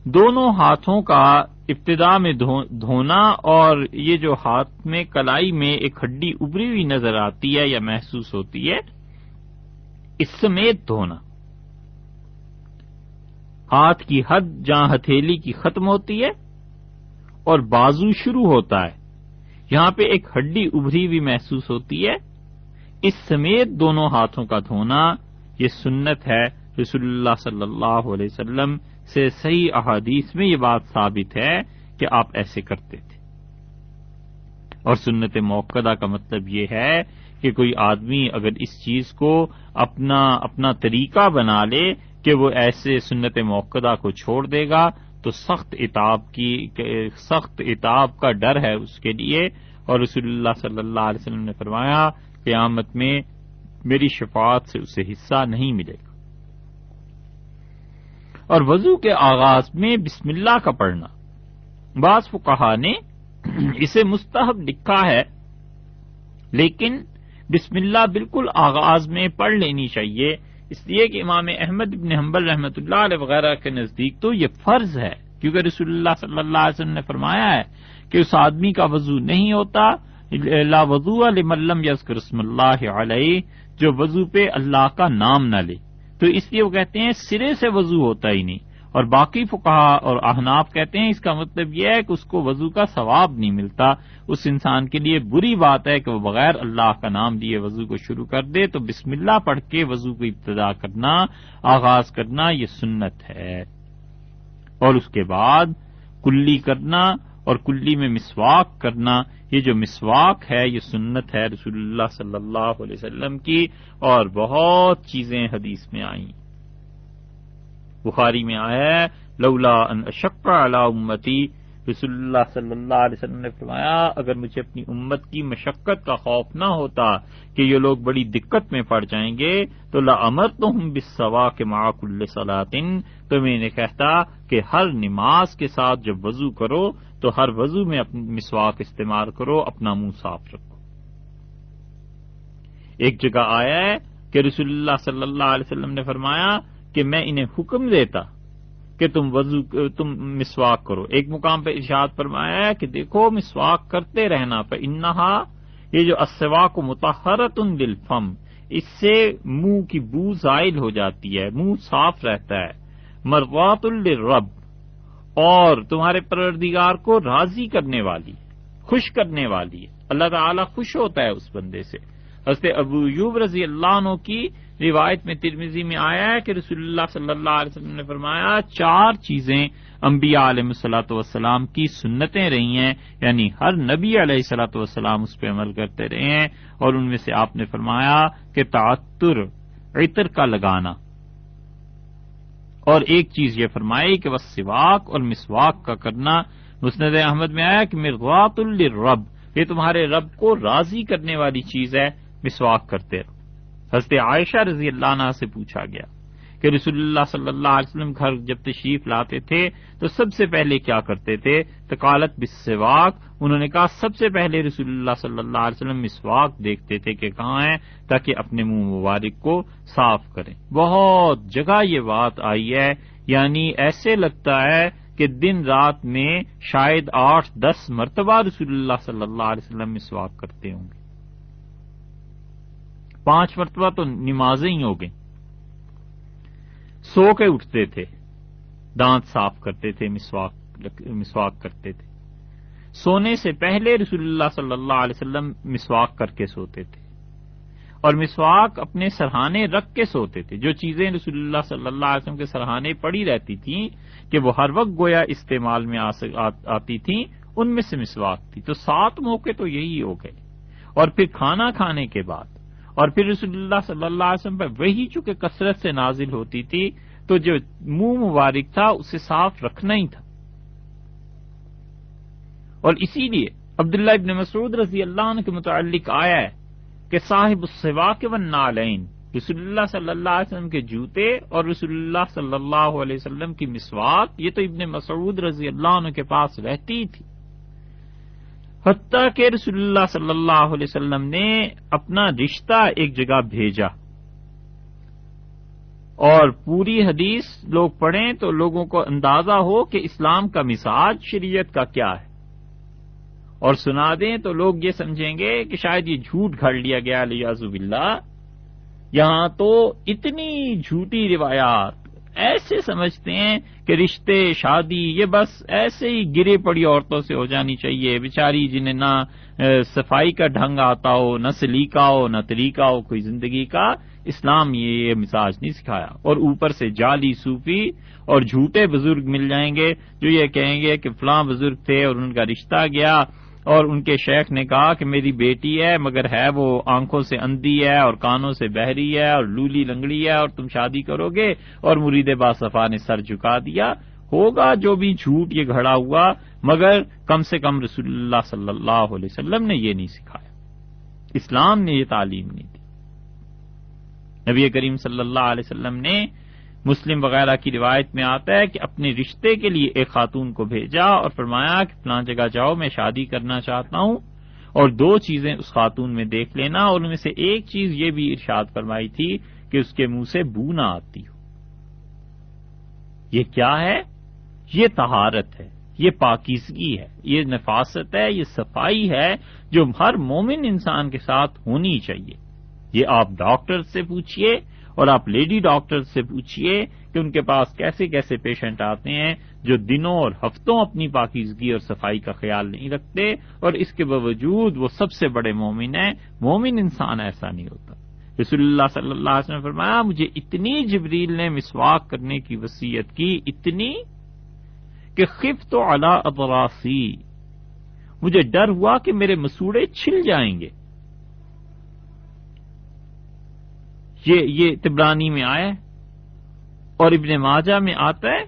دونوں ہاتھوں کا ابتدا میں دھونا، اور یہ جو ہاتھ میں کلائی میں ایک ہڈی ابری ہوئی نظر آتی ہے یا محسوس ہوتی ہے اس سمیت دھونا۔ ہاتھ کی حد جہاں ہتھیلی کی ختم ہوتی ہے اور بازو شروع ہوتا ہے، یہاں پہ ایک ہڈی ابری ہوئی محسوس ہوتی ہے، اس سمیت دونوں ہاتھوں کا دھونا یہ سنت ہے۔ رسول اللہ صلی اللہ علیہ وسلم سے صحیح احادیث میں یہ بات ثابت ہے کہ آپ ایسے کرتے تھے۔ اور سنت موقدہ کا مطلب یہ ہے کہ کوئی آدمی اگر اس چیز کو اپنا طریقہ بنا لے کہ وہ ایسے سنت موقدہ کو چھوڑ دے گا تو سخت عتاب کا ڈر ہے اس کے لیے۔ اور رسول اللہ صلی اللہ علیہ وسلم نے فرمایا قیامت میں میری شفاعت سے اسے حصہ نہیں ملے گا۔ اور وضو کے آغاز میں بسم اللہ کا پڑھنا، بعض فقہا نے اسے مستحب لکھا ہے، لیکن بسم اللہ بالکل آغاز میں پڑھ لینی چاہیے، اس لیے کہ امام احمد بن حنبل رحمۃ اللہ علیہ وغیرہ کے نزدیک تو یہ فرض ہے، کیونکہ رسول اللہ صلی اللہ علیہ وسلم نے فرمایا ہے کہ اس آدمی کا وضو نہیں ہوتا لا وضوء لمن لم یذکر اسم اللہ علیہ، جو وضو پہ اللہ کا نام نہ لے، تو اس لیے وہ کہتے ہیں سرے سے وضو ہوتا ہی نہیں۔ اور باقی فقہا اور احناف کہتے ہیں اس کا مطلب یہ ہے کہ اس کو وضو کا ثواب نہیں ملتا، اس انسان کے لیے بری بات ہے کہ وہ بغیر اللہ کا نام لیے وضو کو شروع کر دے، تو بسم اللہ پڑھ کے وضو کو ابتدا کرنا، آغاز کرنا، یہ سنت ہے۔ اور اس کے بعد کلی کرنا، اور کلی میں مسواک کرنا، یہ جو مسواک ہے یہ سنت ہے رسول اللہ صلی اللہ علیہ وسلم کی، اور بہت چیزیں حدیث میں آئیں۔ بخاری میں آیا ہے لولا ان اشق علی امتی، رسول اللہ صلی اللہ علیہ وسلم نے فرمایا اگر مجھے اپنی امت کی مشقت کا خوف نہ ہوتا کہ یہ لوگ بڑی دقت میں پڑ جائیں گے تو لامرتہم بالسواک مع کل صلاۃ، تو میں نے کہتا کہ ہر نماز کے ساتھ جب وضو کرو تو ہر وضو میں اپنی مسواک استعمال کرو، اپنا منہ صاف رکھو۔ ایک جگہ آیا ہے کہ رسول اللہ صلی اللہ علیہ وسلم نے فرمایا کہ میں انہیں حکم دیتا کہ تم مسواک کرو۔ ایک مقام پہ ارشاد فرمایا ہے کہ دیکھو مسواک کرتے رہنا، فإنہا، یہ جو السواک مطہرۃ للفم، اس سے منہ کی بو زائل ہو جاتی ہے، منہ صاف رہتا ہے، مرضات للرب، اور تمہارے پروردگار کو راضی کرنے والی، خوش کرنے والی ہے، اللہ تعالی خوش ہوتا ہے اس بندے سے۔ حضرت ابو ایوب رضی اللہ عنہ کی روایت میں ترمذی میں آیا ہے کہ رسول اللہ صلی اللہ علیہ وسلم نے فرمایا 4 چیزیں انبیاء علیہ الصلوۃ والسلام کی سنتیں رہی ہیں، یعنی ہر نبی علیہ الصلوۃ والسلام اس پہ عمل کرتے رہے ہیں، اور ان میں سے آپ نے فرمایا کہ تعطر، عطر کا لگانا، اور ایک چیز یہ فرمائی کہ والسواک، اور مسواک کا کرنا۔ مسند احمد میں آیا کہ مرضات للرب، یہ تمہارے رب کو راضی کرنے والی چیز ہے، مسواک کرتے رہو۔ حضرت عائشہ رضی اللہ عنہ سے پوچھا گیا کہ رسول اللہ صلی اللہ علیہ وسلم گھر جب تشریف لاتے تھے تو سب سے پہلے کیا کرتے تھے؟ تو قالت بالسواک، انہوں نے کہا سب سے پہلے رسول اللہ صلی اللہ علیہ وسلم مسواک دیکھتے تھے کہ کہاں ہے، تاکہ اپنے منہ مبارک کو صاف کریں۔ بہت جگہ یہ بات آئی ہے، یعنی ایسے لگتا ہے کہ دن رات میں شاید 8-10 مرتبہ رسول اللہ صلی اللہ علیہ وسلم مسواک کرتے ہوں گے، 5 مرتبہ تو نمازیں ہی ہو گئیں۔ سو کے اٹھتے تھے، دانت صاف کرتے تھے، مسواک کرتے تھے۔ سونے سے پہلے رسول اللہ صلی اللہ علیہ وسلم مسواک کر کے سوتے تھے، اور مسواک اپنے سرہانے رکھ کے سوتے تھے۔ جو چیزیں رسول اللہ صلی اللہ علیہ وسلم کے سرہانے پڑی رہتی تھیں کہ وہ ہر وقت گویا استعمال میں آتی تھیں، ان میں سے مسواک تھی۔ تو 7 موقع تو یہی ہو گئے، اور پھر کھانا کھانے کے بعد، اور پھر رسول اللہ صلی اللہ علیہ وسلم پر وہی چونکہ کثرت سے نازل ہوتی تھی تو جو منہ مبارک تھا اسے صاف رکھنا ہی تھا۔ اور اسی لیے عبداللہ ابن مسعود رضی اللہ عنہ کے متعلق آیا ہے کہ صاحب السواک والنعلین، رسول اللہ صلی اللہ علیہ وسلم کے جوتے اور رسول اللہ صلی اللہ علیہ وسلم کی مسواک، یہ تو ابن مسعود رضی اللہ عنہ کے پاس رہتی تھی، حتیٰ کہ رسول اللہ صلی اللہ علیہ وسلم نے اپنا رشتہ ایک جگہ بھیجا، اور پوری حدیث لوگ پڑھیں تو لوگوں کو اندازہ ہو کہ اسلام کا مزاج شریعت کا کیا ہے، اور سنا دیں تو لوگ یہ سمجھیں گے کہ شاید یہ جھوٹ گھڑ لیا گیا لیاذ باللہ۔ یہاں تو اتنی جھوٹی روایات، ایسے سمجھتے ہیں کہ رشتے شادی یہ بس ایسے ہی گرے پڑی عورتوں سے ہو جانی چاہیے، بیچاری جنہیں نہ صفائی کا ڈھنگ آتا ہو، نہ سلیقہ ہو، نہ طریقہ ہو کوئی زندگی کا۔ اسلام یہ مزاج نہیں سکھایا، اور اوپر سے جعلی صوفی اور جھوٹے بزرگ مل جائیں گے جو یہ کہیں گے کہ فلاں بزرگ تھے اور ان کا رشتہ گیا، اور ان کے شیخ نے کہا کہ میری بیٹی ہے مگر ہے وہ آنکھوں سے اندھی ہے اور کانوں سے بہری ہے اور لولی لنگڑی ہے، اور تم شادی کرو گے، اور مرید باصفا نے سر جھکا دیا۔ ہوگا جو بھی جھوٹ یہ گھڑا ہوا، مگر کم سے کم رسول اللہ صلی اللہ علیہ وسلم نے یہ نہیں سکھایا۔ اسلام نے یہ تعلیم نہیں دی. نبی کریم صلی اللہ علیہ وسلم نے مسلم وغیرہ کی روایت میں آتا ہے کہ اپنے رشتے کے لیے ایک خاتون کو بھیجا اور فرمایا کہ فلاں جگہ جاؤ، میں شادی کرنا چاہتا ہوں، اور 2 چیزیں اس خاتون میں دیکھ لینا، اور ان میں سے ایک چیز یہ بھی ارشاد فرمائی تھی کہ اس کے منہ سے بو نہ آتی ہو. یہ کیا ہے؟ یہ طہارت ہے، یہ پاکیزگی ہے، یہ نفاست ہے، یہ صفائی ہے جو ہر مومن انسان کے ساتھ ہونی چاہیے. یہ آپ ڈاکٹر سے پوچھئے اور آپ لیڈی ڈاکٹر سے پوچھئے کہ ان کے پاس کیسے کیسے پیشنٹ آتے ہیں جو دنوں اور ہفتوں اپنی پاکیزگی اور صفائی کا خیال نہیں رکھتے، اور اس کے باوجود وہ سب سے بڑے مومن ہیں. مومن انسان ایسا نہیں ہوتا. رسول اللہ صلی اللہ علیہ وسلم نے فرمایا مجھے اتنی جبریل نے مسواک کرنے کی وصیت کی، اتنی کہ خفت علی اضراسی، مجھے ڈر ہوا کہ میرے مسوڑے چھل جائیں گے. یہ طبرانی میں آیا ہے، اور ابن ماجہ میں آتا ہے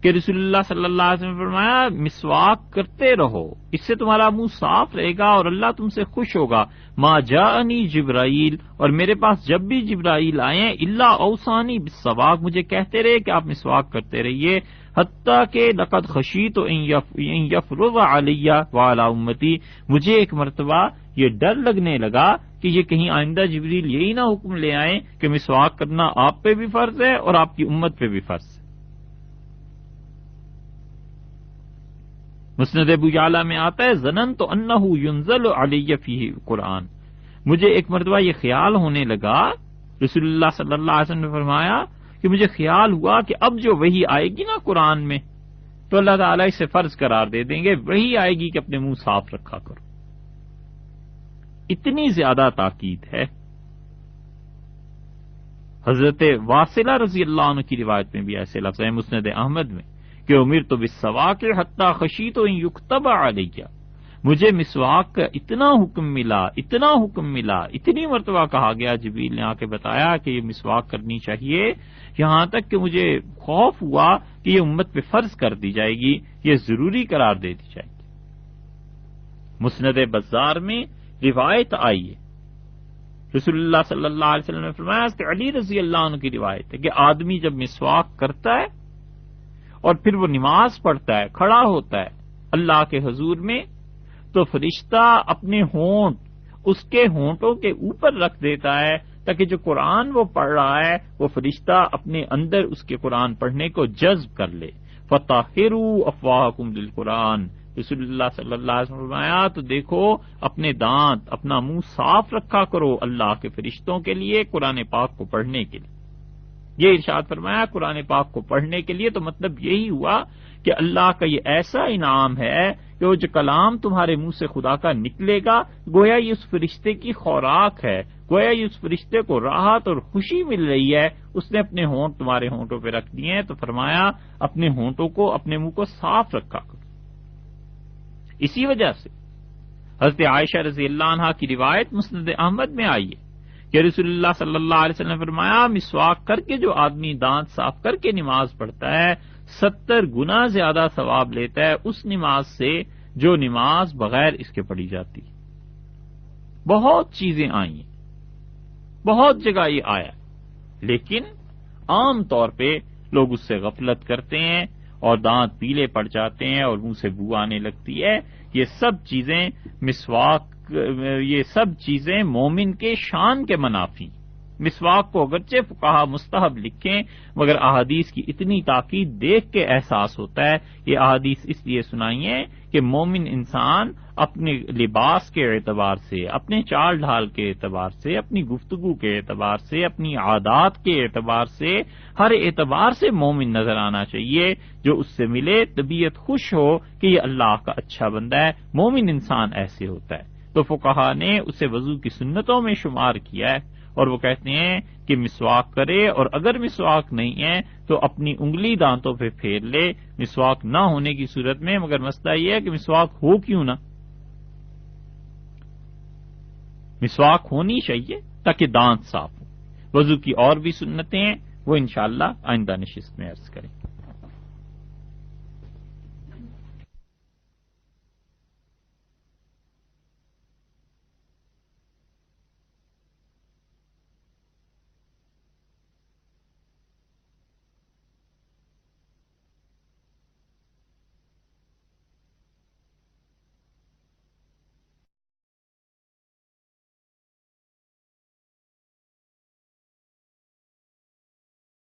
کہ رسول اللہ صلی اللہ علیہ وسلم نے فرمایا مسواک کرتے رہو، اس سے تمہارا منہ صاف رہے گا اور اللہ تم سے خوش ہوگا. ما جاءنی جبرائیل، اور میرے پاس جب بھی جبرائیل آئے الا اوصانی بالسواک، مجھے کہتے رہے کہ آپ مسواک کرتے رہیے، حتیٰ کہ لقد خشیت ان یفرض علی وعلی امتی، مجھے ایک مرتبہ یہ ڈر لگنے لگا کہ یہ کہیں آئندہ جبریل یہی نہ حکم لے آئیں کہ مسواک کرنا آپ پہ بھی فرض ہے اور آپ کی امت پہ بھی فرض ہے. مسند ابو یعلا میں آتا ہے ظننت انہ ینزل علی فیہ قرآن، مجھے ایک مرتبہ یہ خیال ہونے لگا، رسول اللہ صلی اللہ علیہ وسلم نے فرمایا کہ مجھے خیال ہوا کہ اب جو وحی آئے گی نا قرآن میں تو اللہ تعالیٰ اسے فرض قرار دے دیں گے، وحی آئے گی کہ اپنے منہ صاف رکھا کرو. اتنی زیادہ تاکید ہے. حضرت واصلہ رضی اللہ عنہ کی روایت میں بھی ایسے لفظ ہیں مسند احمد میں کہ امرت بالسواک حتی خشیت ان یکتب علیہ، مجھے مسواک کا اتنا حکم ملا، اتنا حکم ملا، اتنی مرتبہ کہا گیا، جبریل نے آ کے بتایا کہ یہ مسواک کرنی چاہیے، یہاں تک کہ مجھے خوف ہوا کہ یہ امت پہ فرض کر دی جائے گی، یہ ضروری قرار دے دی جائے گی. مسند بزار میں روایت آئی ہے، رسول اللہ صلی اللہ علیہ وسلم نے فرمایا کہ علی رضی اللہ عنہ کی روایت ہے کہ آدمی جب مسواک کرتا ہے اور پھر وہ نماز پڑھتا ہے، کھڑا ہوتا ہے اللہ کے حضور میں، تو فرشتہ اپنے ہونٹ اس کے ہونٹوں کے اوپر رکھ دیتا ہے تاکہ جو قرآن وہ پڑھ رہا ہے وہ فرشتہ اپنے اندر اس کے قرآن پڑھنے کو جذب کر لے. فطہروا افواہکم للقرآن، رسول اللہ صلی اللہ علیہ وسلم فرمایا تو دیکھو اپنے دانت، اپنا منہ صاف رکھا کرو اللہ کے فرشتوں کے لیے قرآن پاک کو پڑھنے کے لیے. یہ ارشاد فرمایا قرآن پاک کو پڑھنے کے لیے، تو مطلب یہی ہوا کہ اللہ کا یہ ایسا انعام ہے کہ وہ جو کلام تمہارے منہ سے خدا کا نکلے گا گویا یہ اس فرشتے کی خوراک ہے، گویا یہ اس فرشتے کو راحت اور خوشی مل رہی ہے، اس نے اپنے ہونٹ تمہارے ہونٹوں پہ رکھ دیے ہیں. تو فرمایا اپنے ہونٹوں کو، اپنے منہ کو صاف رکھا کرو. اسی وجہ سے حضرت عائشہ رضی اللہ عنہا کی روایت مسند احمد میں آئی ہے کہ رسول اللہ صلی اللہ علیہ وسلم نے فرمایا مسواک کر کے جو آدمی دانت صاف کر کے نماز پڑھتا ہے 70 گنا زیادہ ثواب لیتا ہے اس نماز سے جو نماز بغیر اس کے پڑھی جاتی. بہت چیزیں آئی ہیں، بہت جگہ یہ آیا، لیکن عام طور پہ لوگ اس سے غفلت کرتے ہیں اور دانت پیلے پڑ جاتے ہیں اور منہ سے بو آنے لگتی ہے. یہ سب چیزیں مسواک، یہ سب چیزیں مومن کے شان کے منافی. مسواک کو اگرچہ فقہا مستحب لکھیں مگر احادیث کی اتنی تاکید دیکھ کے احساس ہوتا ہے. یہ احادیث اس لیے سنائی ہیں کہ مومن انسان اپنے لباس کے اعتبار سے، اپنے چال ڈھال کے اعتبار سے، اپنی گفتگو کے اعتبار سے، اپنی عادات کے اعتبار سے، ہر اعتبار سے مومن نظر آنا چاہیے. جو اس سے ملے طبیعت خوش ہو کہ یہ اللہ کا اچھا بندہ ہے. مومن انسان ایسے ہوتا ہے. تو فقہا نے اسے وضو کی سنتوں میں شمار کیا ہے اور وہ کہتے ہیں کہ مسواک کرے، اور اگر مسواک نہیں ہے تو اپنی انگلی دانتوں پہ پھیر لے مسواک نہ ہونے کی صورت میں. مگر مسئلہ یہ ہے کہ مسواک ہو کیوں نہ، مسواک ہونی چاہیے تاکہ دانت صاف ہو. وضو کی اور بھی سنتیں ہیں وہ انشاءاللہ آئندہ نشست میں عرض کریں.